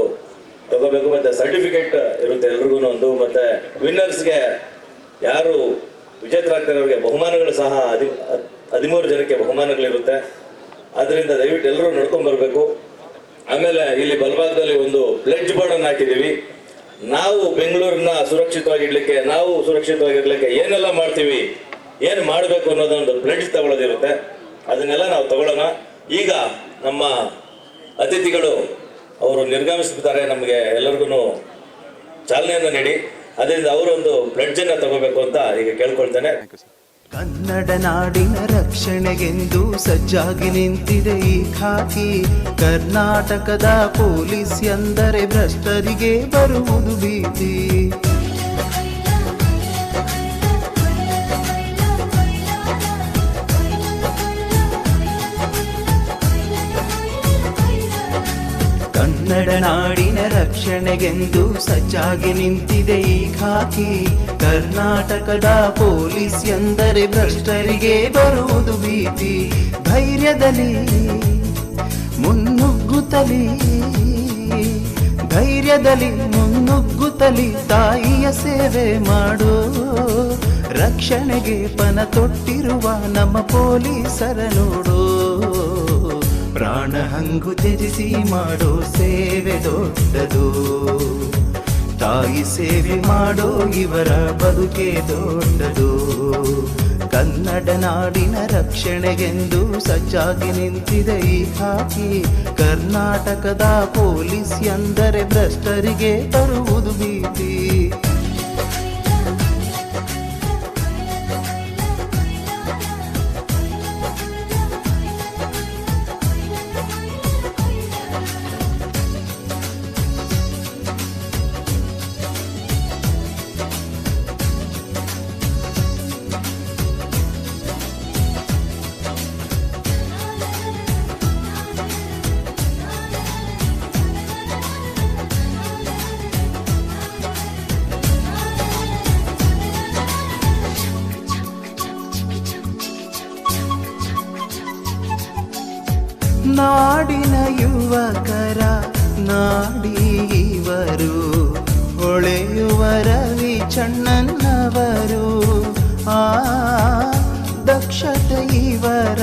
ತಗೋಬೇಕು. ಮತ್ತೆ ಸರ್ಟಿಫಿಕೇಟ್ ಇರುತ್ತೆ ಎಲ್ರಿಗೂ ಒಂದು. ಮತ್ತೆ ವಿನ್ನರ್ಸ್ಗೆ ಯಾರು ವಿಜೇತರಾಗ್ತಾರೆ ಅವರಿಗೆ ಬಹುಮಾನಗಳು ಸಹ 13 ಜನಕ್ಕೆ ಬಹುಮಾನಗಳಿರುತ್ತೆ. ಅದರಿಂದ ದಯವಿಟ್ಟು ಎಲ್ಲರೂ ನಡ್ಕೊಂಡು ಬರಬೇಕು. ಆಮೇಲೆ ಇಲ್ಲಿ ಬಲಭಾಗದಲ್ಲಿ ಒಂದು ಪ್ಲೆಡ್ಜ್ ಬೋರ್ಡ್ ಅನ್ನು ಹಾಕಿದ್ದೀವಿ. ನಾವು ಬೆಂಗಳೂರನ್ನ ಸುರಕ್ಷಿತವಾಗಿಡ್ಲಿಕ್ಕೆ, ನಾವು ಸುರಕ್ಷಿತವಾಗಿರ್ಲಿಕ್ಕೆ ಏನೆಲ್ಲ ಮಾಡ್ತೀವಿ, ಏನು ಮಾಡಬೇಕು ಅನ್ನೋದೊಂದು ಪ್ಲೆಡ್ಜ್ ತಗೊಳ್ಳೋದಿರುತ್ತೆ. ಅದನ್ನೆಲ್ಲ ನಾವು ತಗೊಳ್ಳೋಣ. ಈಗ ನಮ್ಮ ಅತಿಥಿಗಳು ಅವರು ನಿರ್ಗಮಿಸುತ್ತಾರೆ. ನಮಗೆ ಎಲ್ಲರಿಗೂ ಚಾಲನೆಯನ್ನು ನೀಡಿ ಅದರಿಂದ ಅವರೊಂದು ಪ್ಲೆಡ್ಜನ್ನು ತಗೋಬೇಕು ಅಂತ ಈಗ ಕೇಳ್ಕೊಳ್ತೇನೆ. ಕನ್ನಡ ನಾಡಿನ ರಕ್ಷಣೆಗೆಂದು ಸಜ್ಜಾಗಿ ನಿಂತಿದೆ ಈ ಖಾಕಿ. ಕರ್ನಾಟಕದ ಪೊಲೀಸ್ ಎಂದರೆ ಭ್ರಷ್ಟರಿಗೆ ಬರುವುದು ಭೀತಿ. ಕನ್ನಡ ನಾಡಿನ ರಕ್ಷಣೆಗೆಂದು ಸಜ್ಜಾಗಿ ನಿಂತಿದೆ ಈ ಖಾಕಿ. ಕರ್ನಾಟಕದ ಪೊಲೀಸ್ ಎಂದರೆ ಭ್ರಷ್ಟರಿಗೆ ಬರುವುದು ಭೀತಿ. ಧೈರ್ಯದಲ್ಲಿ ಮುನ್ನುಗ್ಗುತ್ತಲಿ, ಧೈರ್ಯದಲ್ಲಿ ಮುನ್ನುಗ್ಗುತ್ತಲಿ ತಾಯಿಯ ಸೇವೆ ಮಾಡೋ. ರಕ್ಷಣೆಗೆ ಪಣ ತೊಟ್ಟಿರುವ ನಮ್ಮ ಪೊಲೀಸರ ನೋಡೋ. ಪ್ರಾಣ ಹಂಗು ತ್ಯಜಿಸಿ ಮಾಡೋ ಸೇವೆ ದೊಡ್ಡದು. ತಾಯಿ ಸೇವೆ ಮಾಡೋ ಇವರ ಬದುಕೆ ದೊಡ್ಡದು. ಕನ್ನಡ ನಾಡಿನ ರಕ್ಷಣೆಗೆಂದು ಸಜ್ಜಾಗಿ ನಿಂತಿದೆ ಈ ಖಾಕಿ. ಕರ್ನಾಟಕದ ಪೊಲೀಸ್ ಎಂದರೆ ಭ್ರಷ್ಟರಿಗೆ ಬರುವುದು ಭೀತಿ. ನಾಡಿನ ಯುವಕರ ನಾಡಿವರು, ಹೊಳೆಯುವ ರವಿ ಚಣ್ಣನ್ನವರು. ದಕ್ಷತೆ ಇವರ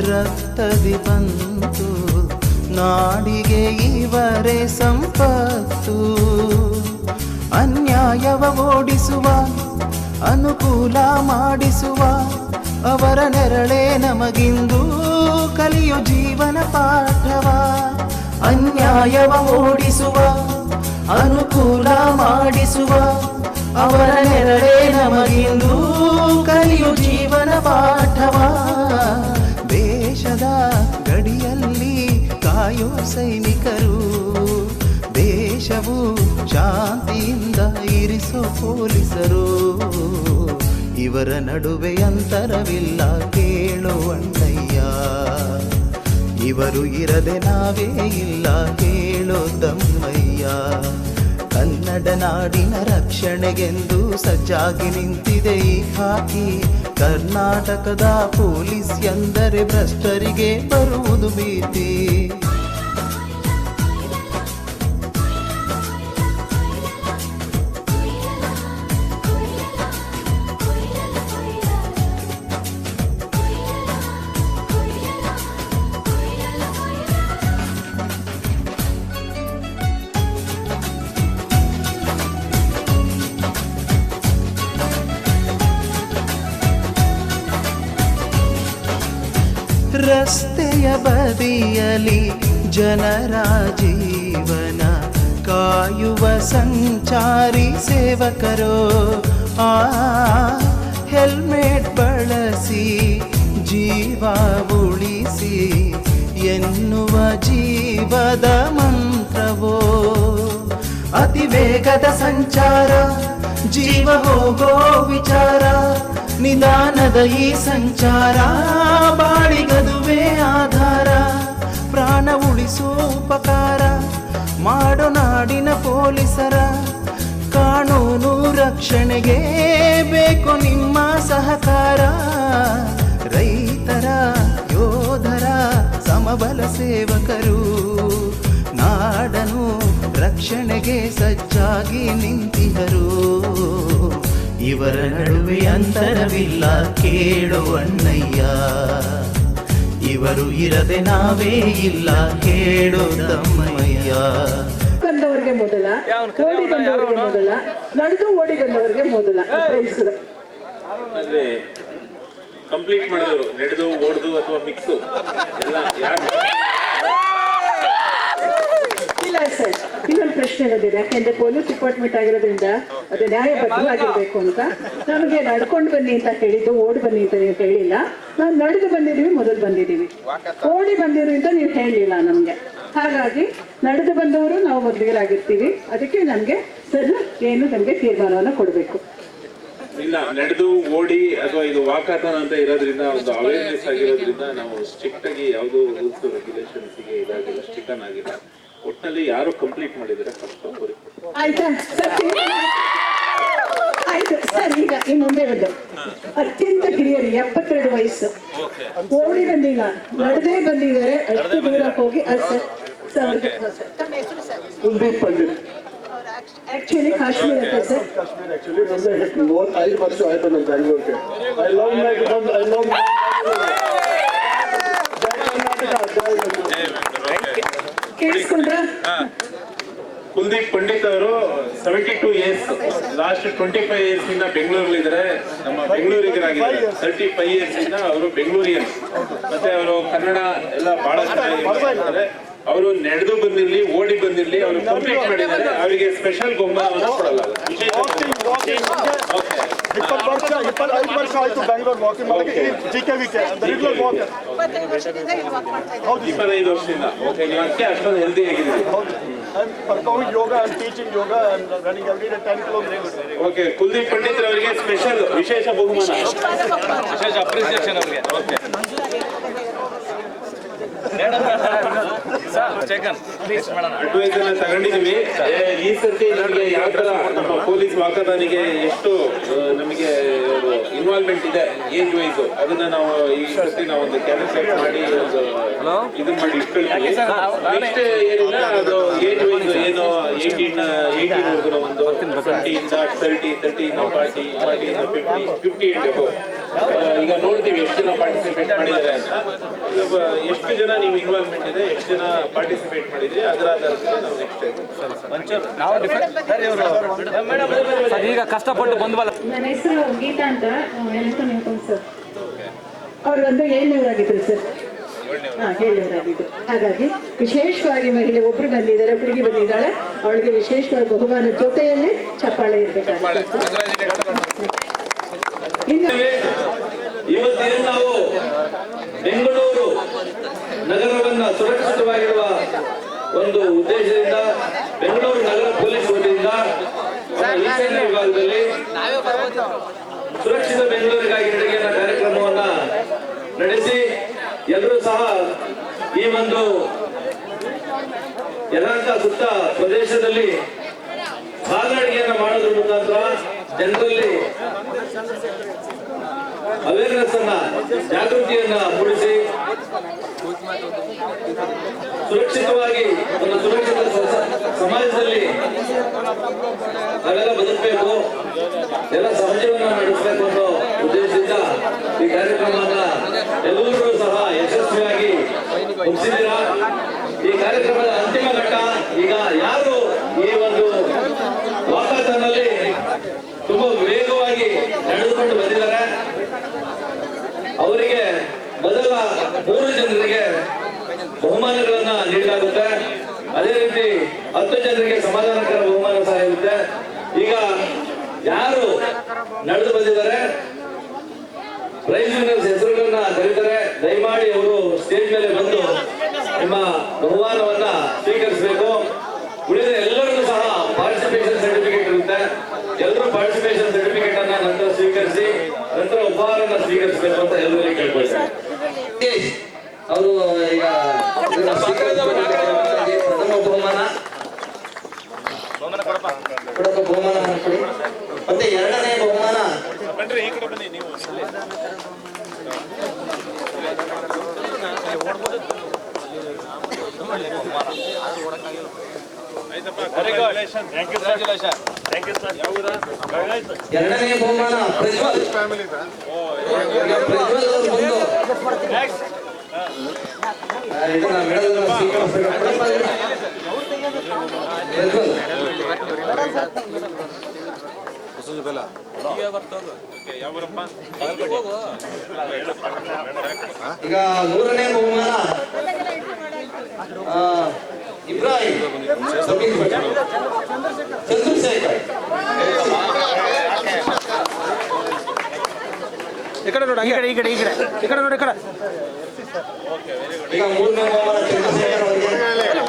ರಕ್ತದಿ ಬಂತು, ನಾಡಿಗೆ ಇವರೇ ಸಂಪತ್ತು. ಅನ್ಯಾಯವ ಓಡಿಸುವ, ಅನುಕೂಲ ಮಾಡಿಸುವ ಅವರ ನೆರಳೇ ನಮಗಿಂದು ಕಲಿಯೋ ಜೀವನ ಪಾಠವ. ಅನ್ಯಾಯವ ಓಡಿಸುವ, ಅನುಕೂಲ ಮಾಡಿಸುವ ಅವರ ನೆರಳೇ ನಮಗಿಂದು ಕಲಿಯೋ ಜೀವನ ಪಾಠವ. ದೇಶದ ಗಡಿಯಲ್ಲಿ ಕಾಯೋ ಸೈನಿಕರು, ದೇಶವು ಶಾಂತಿಯಿಂದ ಇರಿಸೋ ಪೊಲೀಸರು. ಇವರ ನಡುವೆ ಅಂತರವಿಲ್ಲ ಕೇಳುವಣ್ಣಯ್ಯ. ಇವರು ಇರದೆ ನಾವೇ ಇಲ್ಲ ಕೇಳೋ ದಮ್ಮಯ್ಯ. ಕನ್ನಡ ನಾಡಿನ ರಕ್ಷಣೆಗೆಂದು ಸಜ್ಜಾಗಿ ನಿಂತಿದೆ ಈ ಖಾಕಿ. ಕರ್ನಾಟಕದ ಪೊಲೀಸ್ ಎಂದರೆ ಭ್ರಷ್ಟರಿಗೆ ಬರುವುದು ಭೀತಿ. ರಸ್ತೆಯ ಬದಿಯಲಿ ಜನರ ಜೀವನ ಕಾಯುವ ಸಂಚಾರಿ ಸೇವಕರೋ ಹೆಲ್ಮೆಟ್ ಬಳಸಿ ಜೀವ ಉಳಿಸಿ ಎನ್ನುವ ಜೀವದ ಮಂತ್ರವೋ ಅತಿ ವೇಗದ ಸಂಚಾರ ಜೀವ ಹೋಗೋ ವಿಚಾರ ನಿಧಾನದ ಈ ಸಂಚಾರ ಬಾಳಿಗದುವೆ ಆಧಾರ ಪ್ರಾಣ ಉಳಿಸೋ ಉಪಕಾರ ಮಾಡೋ ನಾಡಿನ ಪೊಲೀಸರ ಕಾನೂನು ರಕ್ಷಣೆಗೆ ಬೇಕು ನಿಮ್ಮ ಸಹಕಾರ ರೈತರ ಯೋಧರ ಸಮಬಲ ಸೇವಕರು ನಾಡನು ರಕ್ಷಣೆಗೆ ಸಜ್ಜಾಗಿ ನಿಂತಿಹರು ಇವರ ನಡುವೆ ಅಂತರವಿಲ್ಲ ಕೇಳು ಅಣ್ಣಯ್ಯ ಇವರು ಇರದೆ ನಾವೇ ಇಲ್ಲ ಕೇಳು ತಮ್ಮಯ್ಯ ಬಂದವರಿಗೆ ಮೊದಲ ಓಡಿ ಬಂದವರಿಗೆ ಮೊದಲ ನಡೆದು ಓಡಿ ಬಂದವರಿಗೆ ಮೊದಲ ಅಂದ್ರೆ ಕಂಪ್ಲೀಟ್ ಮಾಡಿದ್ರು ನಡೆದು ಓಡ್ದು ಅಥವಾ ಮಿಕ್ಸು ಎಲ್ಲ ಇಲ್ಲ ಸರ್ ಇನ್ನೊಂದು ಪ್ರಶ್ನೆ ಬಂದಿದೆ. ಯಾಕೆಂದ್ರೆ ಪೊಲೀಸ್ ಡಿಪಾರ್ಟ್ಮೆಂಟ್ ಆಗಿರೋದ್ರಿಂದ ಅದು ನ್ಯಾಯಬದ್ಧವಾಗಿರ್ಬೇಕು ಅಂತ ನಮಗೆ ನಡ್ಕೊಂಡು ಬನ್ನಿ ಅಂತ ಹೇಳಿದ್ದು ಓಡಿ ಬನ್ನಿ ಅಂತ ನೀವು ಹೇಳಿಲ್ಲ. ನಾವು ನಡೆದು ಬಂದಿದ್ದೀವಿ, ಮೊದಲು ಬಂದಿದ್ದೀವಿ. ಓಡಿ ಬಂದಿರು ಅಂತ ನೀವು ಹೇಳಲಿಲ್ಲ ನಮ್ಗೆ. ಹಾಗಾಗಿ ನಡೆದು ಬಂದವರು ನಾವು ಮೊದಲಿಗರಾಗಿರ್ತೀವಿ. ಅದಕ್ಕೆ ನಮ್ಗೆ ಸರ್ ಏನು ನಮ್ಗೆ ತೀರ್ಮಾನವನ್ನು ಕೊಡಬೇಕು. ಇಲ್ಲ ನಡೆದು ಓಡಿ ಅಥವಾ ಇದು ವಾಕಾಥಾನ್ ಅಂತ ಇರೋದ್ರಿಂದ ಒಂದು ಅವೇರ್ನೆಸ್ ಆಗಿರೋದ್ರಿಂದ ನಾವು ಸ್ಟ್ರಿಕ್ಟ್ ಆಗಿ ಯಾವುದೋ ರೂಲ್ಸ್ ರೆಗ್ಯುಲೇಷನ್ಸ್ ಗೆ ಇದಾಗಿಲ್ಲ, ಸ್ಟಿಕನ್ ಆಗಿಲ್ಲ. ಒಟ್ಟಿನಲ್ಲಿ ಯಾರು ಕಂಪ್ಲೀಟ್ ಮಾಡಿದ್ರೆ ಆಯ್ತಾ ಸರ್? ಆಯ್ತು ಸರ್. ಈಗ ಈ ಮುಂದೆ ಬಂದು ಅತ್ಯಂತ ಹಿರಿಯರು 72 ವಯಸ್ಸು ಓಡಿ ಬಂದಿಲ್ಲ, ನಡೆದೇ ಬಂದಿದ್ದಾರೆ. ಅಷ್ಟು ದೂರ ಹೋಗಿ ಕುಲ್ದೀಪ್ ಪಂಡಿತ್ ಆಕ್ಚುಲಿ ಕಾಶ್ಮೀರ ಅಂತ ಸರ್. ಆಕ್ಚುಲಿ 5 ವರ್ಷ ಆಯ್ತು ನಮ್ಮ ಬ್ಯಾಂಗ್ಳೂರ್ಗೆ. ಐ ಲವ್ ಕೇಳಿಸ್ಕೊಂಡ್ರ? ಕುಲ್ದೀಪ್ ಪಂಡಿತ್ ಅವರು 72 ಇಯರ್ಸ್, ಲಾಸ್ಟ್ 25 ಇಯರ್ಸ್ ಇಂದ ಬೆಂಗಳೂರಲ್ಲಿದ್ದಾರೆ. ನಮ್ಮ ಬೆಂಗಳೂರಿಗರಾಗಿದ್ದಾರೆ. 35 ಇಯರ್ಸ್ ಇಂದ ಅವರು ಬೆಂಗಳೂರಿಯನ್. ಮತ್ತೆ ಅವರು ಕನ್ನಡ ಎಲ್ಲ ಬಹಳ ಚೆನ್ನಾಗಿ ಅವರು ನಡೆದು ಬಂದಿರ್ಲಿ ಓಡಿ ಬಂದಿರ್ಲಿ ಅವರು ಕಂಪ್ಲೀಟ್ ಮಾಡಿದ್ದಾರೆ. ಅವರಿಗೆ ಸ್ಪೆಷಲ್ ಬಹುಮಾನವನ್ನು ಕೊಡಲಾಗುತ್ತೆ. 25 ವರ್ಷ ಆಯ್ತು ಬ್ಯಾಂಗ್ಳೂರ್ ವಾಕಿಂಗ್ ಮಾಡಕ್ಕೆ. GKVK ರೆಗ್ಯುಲರ್ ವಾಕರ್ 25 ವರ್ಷದಿಂದ. ಓಕೆ, ನೀವು ಅದಕ್ಕೆ ಅಷ್ಟೊಂದು ಹೆಲ್ದಿ ಆಗಿದ್ದೀರಿ. performing yoga and teaching yoga and running every day 10 kilometers. Okay, Kuldeep Pandit ಅವರಿಗೆ ಸ್ಪೆಷಲ್ ವಿಶೇಷ ಬಹುಮಾನ, ವಿಶೇಷ ಅಪ್ರಿಸಿಯೇಷನ್ ಅವರಿಗೆ. ಓಕೆ, ಅಡ್ವೈಸ್ ಎಲ್ಲ ತಗೊಂಡಿದ್ದೀವಿ. ಈ ಸರ್ತಿ ನಮಗೆ ಯಾವ ತರ ನಮ್ಮ ಪೊಲೀಸ್ ವಾಕಾದಾನಿಗೆ ಎಷ್ಟು ನಮಗೆ ಇನ್ವಾಲ್ವ್ಮೆಂಟ್ ಇದೆ ಏಜ್ ವೈಸ್, ಅದನ್ನ ನಾವು ಈ ಸರ್ತಿ ನಾವು ಒಂದು ಕ್ಯಾಲ್ಕುಲೇಟ್ ಮಾಡಿ ಇದನ್ನ ಮಾಡಿ ಇಟ್ಕೊಳ್ತೀವಿ. ನೆಕ್ಸ್ಟ್ ಏನಿಲ್ಲ ಅದು ಏಜ್ ವೈಸ್ ಏನು 18 ಒಂದು 20 ಇಂದ 30, 30 ಇಂದ 40, 40 ಇಂದ 50 ಅಬೌವ್. ಈಗ ನೋಡ್ತೀವಿ ಎಷ್ಟು ಜನ ಪಾರ್ಟಿಸಿಪೇಟ್ ಮಾಡಿದ್ದಾರೆ ಅಂತ. ಎಷ್ಟು ಜನ ನೀವು ಇನ್ವಾಲ್ವ್ಮೆಂಟ್ ಇದೆ, ಎಷ್ಟು ಜನ ಪಾರ್ಟಿಸಿಪೇಟ್ ಮಾಡಿದ್ರಿ, ಅದರ ಆಧಾರದ ನಾವು ನೆಕ್ಸ್ಟ್ ಈಗ ಕಷ್ಟಪಟ್ಟು ಬಂದ್ವಲ್ಲ. ನನ್ನ ಹೆಸರು ಗೀತಾ ಅಂತ ಸರ್. ಅವ್ರು ಒಂದು 7ನೇವರಾಗಿದ್ರು ಸರ್. 7ನೇವರಾಗಿದ್ರು. ಹಾಗಾಗಿ ವಿಶೇಷವಾಗಿ ಮಹಿಳೆ ಒಬ್ರು ಬಂದಿದ್ದಾರೆ, ಹುಡುಗಿ ಬಂದಿದ್ದಾಳೆ. ಅವಳಿಗೆ ವಿಶೇಷವಾಗಿ ಬಹುಮಾನ ಜೊತೆಯಲ್ಲೇ ಚಪ್ಪಾಳೆ ಇರ್ಬೇಕಾಗುತ್ತೆ. ಇವತ್ತೇನು ನಾವು ಬೆಂಗಳೂರು ನಗರವನ್ನ ಸುರಕ್ಷಿತವಾಗಿರುವ ಒಂದು ಉದ್ದೇಶದಿಂದ ಬೆಂಗಳೂರು ನಗರ ಪೊಲೀಸ್ ವತಿಯಿಂದ ಈಶಾನ್ಯ ವಿಭಾಗದಲ್ಲಿ ಸುರಕ್ಷಿತ ಬೆಂಗಳೂರಿಗಾಗಿ ನಡಿಗೆ ಕಾರ್ಯಕ್ರಮವನ್ನ ನಡೆಸಿ ಎಲ್ಲರೂ ಸಹ ಈ ಒಂದು ಯಲಹಂಕ ಸುತ್ತ ಪ್ರದೇಶದಲ್ಲಿ ಸಾಗಾಣಿಕೆಯನ್ನು ಮಾಡೋದ್ರ ಮುಖಾಂತರ ಜನರಲ್ಲಿ ಅವೇರ್ನೆಸ್ ಅನ್ನ, ಜಾಗೃತಿಯನ್ನ ಮೂಡಿಸಿ ಸುರಕ್ಷಿತವಾಗಿ ಒಂದು ಸುರಕ್ಷಿತ ಸಮಾಜದಲ್ಲಿ ನಾವೆಲ್ಲ ಬದುಕಬೇಕು, ಎಲ್ಲ ಸಹಜೀವನ ನಡೆಸಬೇಕು ಅನ್ನೋ ಉದ್ದೇಶದಿಂದ ಈ ಕಾರ್ಯಕ್ರಮವನ್ನ ಎಲ್ಲರೂ ಸಹ ಯಶಸ್ವಿಯಾಗಿ ಮುಗಿಸಿದ್ದೀರಾ. ಈ ಕಾರ್ಯಕ್ರಮದ ಅಂತಿಮ ಘಟ್ಟ ಈಗ ಯಾರು ಈ ಒಂದು ವಾಕಾಥಾನಲ್ಲಿ ತುಂಬಾ ವೇಗವಾಗಿ ನಡೆದುಕೊಂಡು ಬಂದಿದ್ದಾರೆ ಅವರಿಗೆ ಮೊದಲ 3 ಜನರಿಗೆ ಬಹುಮಾನಗಳನ್ನ ನೀಡಲಾಗುತ್ತೆ. ಅದೇ ರೀತಿ 10 ಜನರಿಗೆ ಸಮಾಧಾನಕರ ಬಹುಮಾನ ಸಹ ಇರುತ್ತೆ. ಈಗ ಯಾರು ನಡೆದು ಬಂದಿದ್ದಾರೆ ಪ್ರೈಸ್ ವಿನ್ನರ್ಸ್ ಹೆಸರುಗಳನ್ನ ಕರೀತಾರೆ. ದಯಮಾಡಿ ಅವರು ಸ್ಟೇಜ್ ಮೇಲೆ ಬಂದು ನಿಮ್ಮ ಬಹುಮಾನವನ್ನ ಸ್ವೀಕರಿಸಬೇಕು. ಉಳಿದ ಎಲ್ಲರಿಗೂ ಸಹ ಪಾರ್ಟಿಸಿಪೇಷನ್ ಸರ್ಟಿಫಿಕೇಟ್ ಇರುತ್ತೆ. ಎಲ್ಲರೂ ಪಾರ್ಟಿಸಿಪೇಷನ್ ಸರ್ಟಿಫಿಕೇಟ್ ಅನ್ನ ನಂತರ ಸ್ವೀಕರಿಸಿ ನಂತರ ಉಪಹಾರನ ಸ್ವೀಕರಿಸಬೇಕು ಅಂತ ಎಲ್ಲರಿಗೂ ಕೇಳ್ಕೊಳ್ತಾರೆ. ಅವರು ಈಗ ಪ್ರಥಮ ಬಹುಮಾನ ಕೊಡಪ್ಪ, ಬಹುಮಾನ ಕೊಡಿ. ಮತ್ತೆ ಎರಡನೇ ಬಹುಮಾನ ಎರಡನೇ ಬಹುಮಾನ ಪ್ರಜ್ವಲ್. ಪ್ರಜ್ವಲ್ ಅವರು ಬಂದು ಇದನ್ನ ಮೆಡಲ್ ಸ್ವೀಕರಿಸಬೇಕು. ಈಗ ಮೂರನೇ ಬಹುಮಾನ ಇಬ್ರಾಹಿಂ ಚಂದ್ರಶೇಖರ್. ಈ ಕಡೆ ನೋಡಿ, ಈ ಕಡೆ ನೋಡಿ, ಈ ಕಡೆ. ಈಗ ಮೂರನೇ ಬಹುಮಾನ ಚಂದ್ರಶೇಖರ್ ಅವರಿಗೆ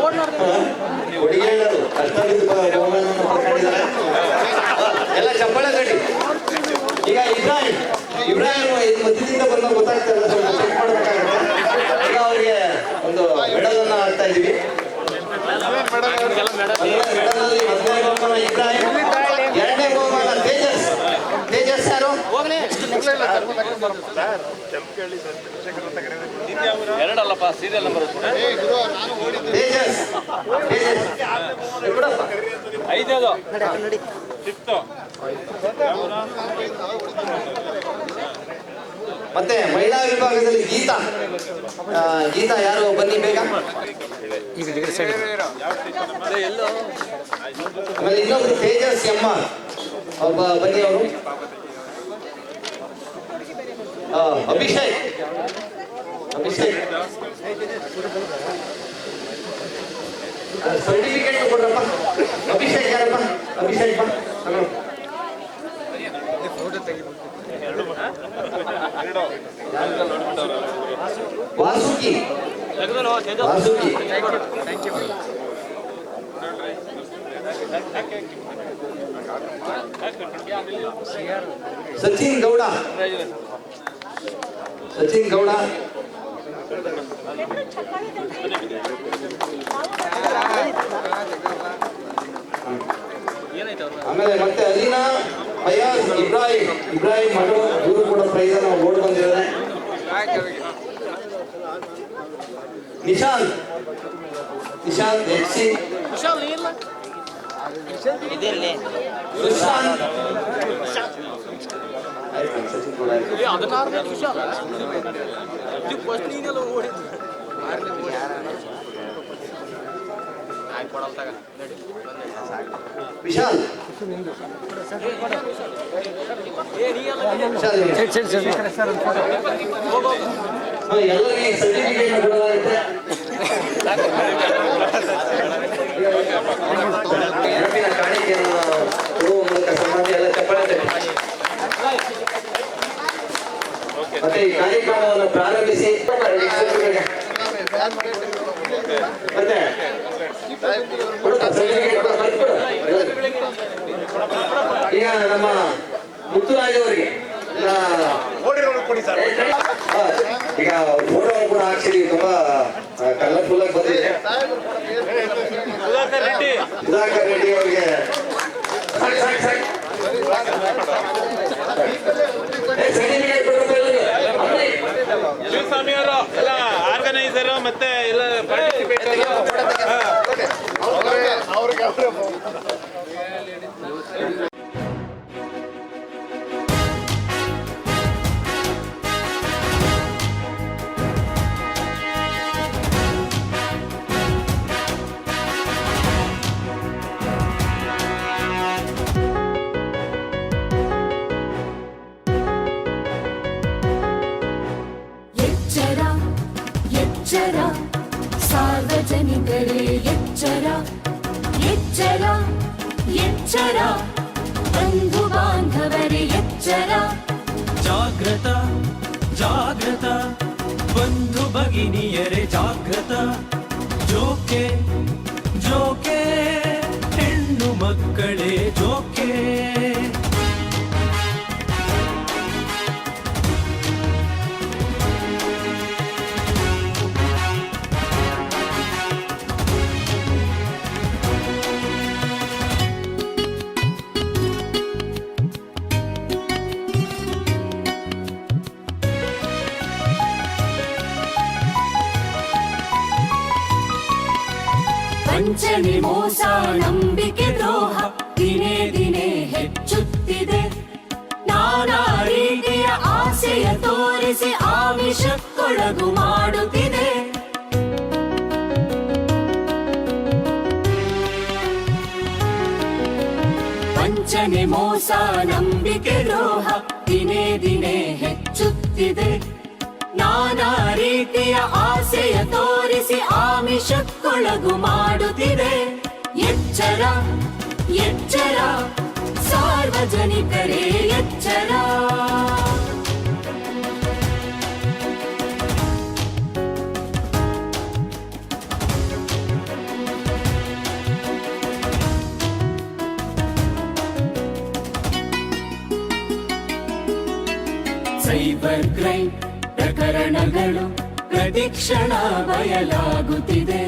ಕೊಡುಗೆ ಹೇಳೋದು ಅಷ್ಟೊಂದು ಬಹುಮಾನವನ್ನು ಪಡ್ಕೊಂಡಿದ್ದಾರೆ. ಎಲ್ಲ ಚಪ್ಪಾಳೆ ಕಟ್ಟಿ. ಈಗ ಇಬ್ರಾಹಿಂ ಮಧ್ಯದಿಂದ ಬಂದ ಗೊತ್ತಾಗ್ತಾ ಇಲ್ಲ, ಸ್ವಲ್ಪ ಚೆಕ್ ಮಾಡಬೇಕಾಗುತ್ತೆ. ಈಗ ಅವರಿಗೆ ಒಂದು ಮೆಡಲ್ ಅನ್ನ ಹಾಕ್ತಾ ಇದೀವಿ. ಮೆಡಲ್ ಮೊದಲನೇ ಬಹುಮಾನ ಇಬ್ರಾಹಿಂ, ಎರಡನೇ ಬಹುಮಾನ ತೇಜಸ್ ಯಾರು? ಎರಡಲ್ಲಪ್ಪ, ಸೀರಿಯಲ್ ನಂಬರ್ ತೇಜಸ್ 5. ಮತ್ತೆ ಮಹಿಳಾ ವಿಭಾಗದಲ್ಲಿ ಗೀತಾ ಯಾರು? ಬನ್ನಿ ಬೇಗ. ಆಮೇಲೆ ಇನ್ನೊಬ್ರು ತೇಜಸ್ ಎಮ್ಮ ಒಬ್ಬ ಬನ್ನಿ. ಅವರು ಅಭಿಷೇಕ್ ಸರ್ಟಿಫಿಕೇಟ್ ಕೊಡ್ರಪ್ಪ. ಅಭಿಷೇಕ್ ಯಾರಪ್ಪ? ಅಭಿಷೇಕ್ ವಾಸುಕಿ ಸಚಿನ್ ಗೌಡ ಆಮೇಲೆ ಮತ್ತೆ ಅಲೀನಾ ಫಯಾಜ್ ಇಬ್ರಾಹಿಂ ಮಗಳು, ಇವರು ಕೂಡ ಪ್ರೈಸ್ ಅನ್ನು ಓಡ್ ಬಂದಿದ್ದಾರೆ. ನಿಶಾಂತ್ ಎಕ್ಸಿ, ಸುಶಾಂತ್ ವಿಶಾಲ್ ಎಲ್ಲರಿಗೆ ಸರ್ಟಿಫಿಕೇಟ್ ಕೊಡಲಾಗುತ್ತೆ. ನೆನಪಿನ ಕಾಣಿಕೆಯನ್ನು ಕೊಡುವ ಮೂಲಕ ಸಮಾಜ ಎಲ್ಲ ಚಪ್ಪಾಳೆ. ಮತ್ತೆ ಈ ಕಾರ್ಯಕ್ರಮವನ್ನು ಪ್ರಾರಂಭಿಸಿ ಮತ್ತೆ ಈಗ ನಮ್ಮ ಮುತ್ತುರಾಜ್ ಅವರಿಗೆ ಈಗ ಫೋಟೋ ಕೂಡ ಹಾಕ್ಸಿದೀವಿ. ತುಂಬಾ ಕಲರ್ಫುಲ್ ಆಗಿ ಬಂದಿದೆ. ಸುಧಾಕರ್ ರೆಡ್ಡಿ ಅವರಿಗೆ ಶಿವಸ್ವಾಮಿಯವರು ಎಲ್ಲ ಆರ್ಗನೈಸರ್ ಮತ್ತೆ ಎಲ್ಲ ಪಾರ್ಟಿಸಿಪೇಟ್ ಎಚ್ಚರ ಎಚ್ಚರ, ಬಂಧು ಬಾಂಧವರೇ ಎಚ್ಚರ. ಜಾಗೃತ ಜಾಗೃತ ಬಂಧು ಭಗಿನಿಯರೇ ಜಾಗೃತ. ಜೋಕೆ ಜೋಕೆ ಹೆಣ್ಣು ಮಕ್ಕಳೇ ಜೋಕೆ. ವಂಚನೆ ಮೋಸ ನಂಬಿಕೆ ದ್ರೋಹ ದಿನೇ ದಿನೇ ಹೆಚ್ಚುತ್ತಿದೆ. ನಾನಾ ರೀತಿಯ ಆಸೆಯ ತೋರಿಸಿ ಆಮಿಷಕ್ಕೊಳಗು ಮಾಡುತ್ತಿದೆ. ವಂಚನೆ ಮೋಸ ನಂಬಿಕೆ ದ್ರೋಹ ದಿನೇ ದಿನೇ ಹೆಚ್ಚುತ್ತಿದೆ. ನಾನಾ ರೀತಿಯ ಆಸೆಯ ತೋರಿಸಿ ಆಮಿಷಕ್ಕೊಳಗು ಮಾಡುತ್ತಿದೆ. ಎಚ್ಚರ ಎಚ್ಚರ ಸಾರ್ವಜನಿಕರೇ ಎಚ್ಚರ. ಸೈಬರ್ ಕ್ರೈಮ್ ಪ್ರಕರಣಗಳು ಪ್ರತಿಕ್ಷಣ ಬಯಲಾಗುತ್ತಿದೆ.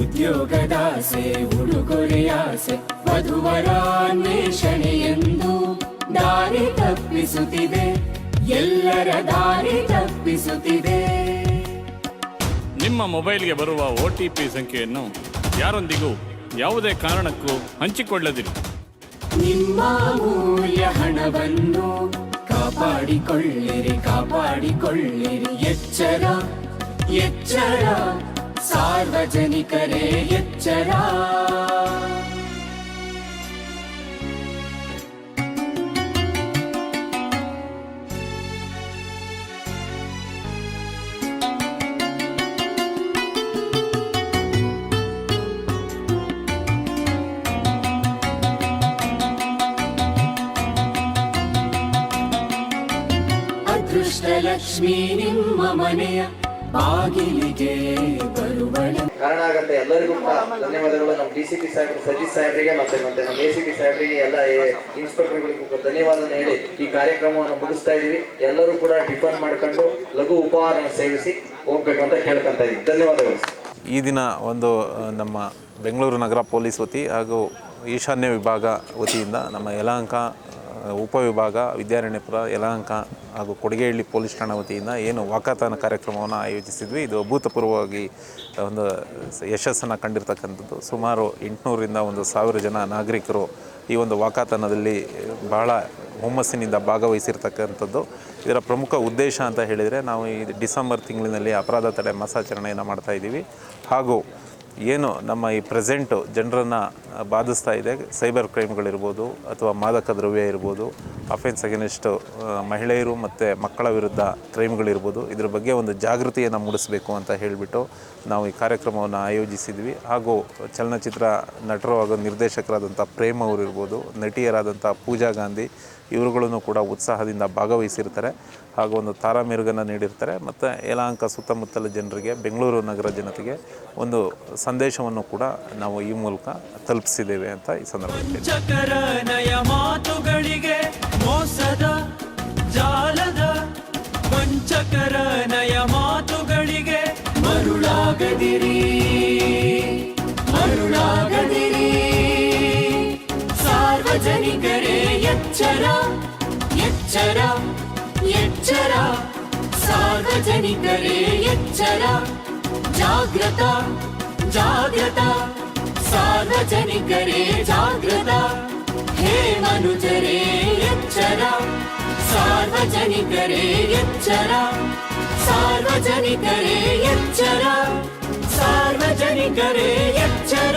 ಉದ್ಯೋಗದಾಸೆ, ಉಡುಗೊರೆಯಾಸೆ, ವಧುವರ ಅನ್ವೇಷಣೆ ಎಂದು ದಾರಿ ತಪ್ಪಿಸುತ್ತಿದೆ. ಎಲ್ಲರ ದಾರಿ ತಪ್ಪಿಸುತ್ತಿದೆ. ನಿಮ್ಮ ಮೊಬೈಲ್ಗೆ ಬರುವ OTP ಸಂಖ್ಯೆಯನ್ನು ಯಾರೊಂದಿಗೂ ಯಾವುದೇ ಕಾರಣಕ್ಕೂ ಹಂಚಿಕೊಳ್ಳದಿರಿ. ನಿಮ್ಮ ಅಮೂಲ್ಯ ಹಣವನ್ನು ಕಾಪಾಡಿಕೊಳ್ಳಿರಿ, ಕಾಪಾಡಿಕೊಳ್ಳಿರಿ. ಎಚ್ಚರ ಎಚ್ಚರ ಸಾರ್ವಜನಿಕರೇ ಎಚ್ಚರ. ಅದೃಷ್ಟಲಕ್ಷ್ಮಿ ನಿಮ್ಮ ಮನೆಯ ಬಾಗಿಲಿಗೆ ಬರುವಳು. ಕಾರಣ ಆಗಂತೆ ಎಲ್ಲರಿಗೂ ಕೂಡ ಧನ್ಯವಾದಗಳು. ನಮ್ಮ DCP ಸಾಹೇಬ್ ಸತೀಶ್ ಸಾಹೇಬರಿಗೆ ಮತ್ತೆ ನಮ್ಮ ACP ಸಾಹೇಬರಿಗೆ ಎಲ್ಲ ಇನ್ಸ್ಪೆಕ್ಟರ್ಗಳಿಗೂ ಧನ್ಯವಾದ ಹೇಳಿ ಈ ಕಾರ್ಯಕ್ರಮವನ್ನು ಮುಗಿಸ್ತಾ ಇದೀವಿ. ಎಲ್ಲರೂ ಕೂಡ ಟಿಫನ್ ಮಾಡ್ಕೊಂಡು ಲಘು ಉಪಹಾರ ಸೇವಿಸಿ ಹೋಗ್ಬೇಕು ಅಂತ ಕೇಳ್ಕೊಂತ ಇದೀವಿ. ಧನ್ಯವಾದಗಳು. ಈ ದಿನ ಒಂದು ನಮ್ಮ ಬೆಂಗಳೂರು ನಗರ ಪೊಲೀಸ್ ವತಿ ಹಾಗೂ ಈಶಾನ್ಯ ವಿಭಾಗ ವತಿಯಿಂದ ನಮ್ಮ ಯಲಹಂಕ ಉಪವಿಭಾಗ, ವಿದ್ಯಾರಣ್ಯಪುರ, ಯಲಹಂಕ ಹಾಗೂ ಕೊಡಿಗೆಹಳ್ಳಿ ಪೊಲೀಸ್ ಠಾಣಾ ವತಿಯಿಂದ ಏನು ವಾಕಾಥಾನ ಕಾರ್ಯಕ್ರಮವನ್ನು ಆಯೋಜಿಸಿದ್ವಿ. ಇದು ಅಭೂತಪೂರ್ವವಾಗಿ ಒಂದು ಯಶಸ್ಸನ್ನು ಕಂಡಿರ್ತಕ್ಕಂಥದ್ದು. ಸುಮಾರು 800ರಿಂದ 1000 ಜನ ನಾಗರಿಕರು ಈ ಒಂದು ವಾಕಾಥಾನದಲ್ಲಿ ಬಹಳ ಹುಮ್ಮಸ್ಸಿನಿಂದ ಭಾಗವಹಿಸಿರ್ತಕ್ಕಂಥದ್ದು. ಇದರ ಪ್ರಮುಖ ಉದ್ದೇಶ ಅಂತ ಹೇಳಿದರೆ, ನಾವು ಈ ಡಿಸೆಂಬರ್ ತಿಂಗಳಿನಲ್ಲಿ ಅಪರಾಧ ತಡೆ ಮಾಸಾಚರಣೆಯನ್ನು ಮಾಡ್ತಾಯಿದ್ದೀವಿ. ಹಾಗೂ ಏನು ನಮ್ಮ ಈ ಪ್ರೆಸೆಂಟು ಜನರನ್ನು ಬಾಧಿಸ್ತಾ ಇದೆ, ಸೈಬರ್ ಕ್ರೈಮ್ಗಳಿರ್ಬೋದು ಅಥವಾ ಮಾದಕ ದ್ರವ್ಯ ಇರ್ಬೋದು, ಅಫೆನ್ಸ್ ಅಗೇನೆಸ್ಟ್ ಮಹಿಳೆಯರು ಮತ್ತು ಮಕ್ಕಳ ವಿರುದ್ಧ ಕ್ರೈಮ್ಗಳಿರ್ಬೋದು, ಇದ್ರ ಬಗ್ಗೆ ಒಂದು ಜಾಗೃತಿಯನ್ನು ಮೂಡಿಸಬೇಕು ಅಂತ ಹೇಳಿಬಿಟ್ಟು ನಾವು ಈ ಕಾರ್ಯಕ್ರಮವನ್ನು ಆಯೋಜಿಸಿದ್ವಿ. ಹಾಗೂ ಚಲನಚಿತ್ರ ನಟರು ಹಾಗೂ ನಿರ್ದೇಶಕರಾದಂಥ ಪ್ರೇಮ್ ಅವರು ಇರ್ಬೋದು, ನಟಿಯರಾದಂಥ ಪೂಜಾ ಗಾಂಧಿ ಇವರುಗಳನ್ನು ಕೂಡ ಉತ್ಸಾಹದಿಂದ ಭಾಗವಹಿಸಿರ್ತಾರೆ ಹಾಗೂ ಒಂದು ತಾರಾಮೆರುಗನ್ನು ನೀಡಿರ್ತಾರೆ. ಮತ್ತು ಯಲಹಂಕ ಸುತ್ತಮುತ್ತಲ ಜನರಿಗೆ, ಬೆಂಗಳೂರು ನಗರ ಜನತೆಗೆ ಒಂದು ಸಂದೇಶವನ್ನು ಕೂಡ ನಾವು ಈ ಮೂಲಕ ತಲುಪಿಸಿದ್ದೇವೆ ಅಂತ ಈ ಸಂದರ್ಭದಲ್ಲಿ. ವಂಚಕರ ನಯ ಮಾತುಗಳಿಗೆ ಮೋಸದ ಜಾಲದ, ವಂಚಕರ ನಯ ಮಾತುಗಳಿಗೆ ಮರುಳಾಗದಿರಿ, ಮರುಳಾಗದಿರಿ. ಸಾರ್ವಜನಿಕರೇ ಎಚ್ಚರ ಎಚ್ಚರ ಎಚ್ಚರ. ಸಾರ್ವಜನಿಕರೇ ಎಚ್ಚರ. ಜಾಗೃತ ಜಾಗೃತ ಸಾರ್ವಜನಿಕರೇ ಜಾಗೃತ. ಹೇ ಮನುಜರೇ ಎಚ್ಚರ, ಸಾರ್ವಜನಿಕರೇ ಎಚ್ಚರ. ಸಾರ್ವಜನಿಕರೇ ಎಚ್ಚರ, ಸಾರ್ವಜನಿಕರೇ ಎಚ್ಚರ.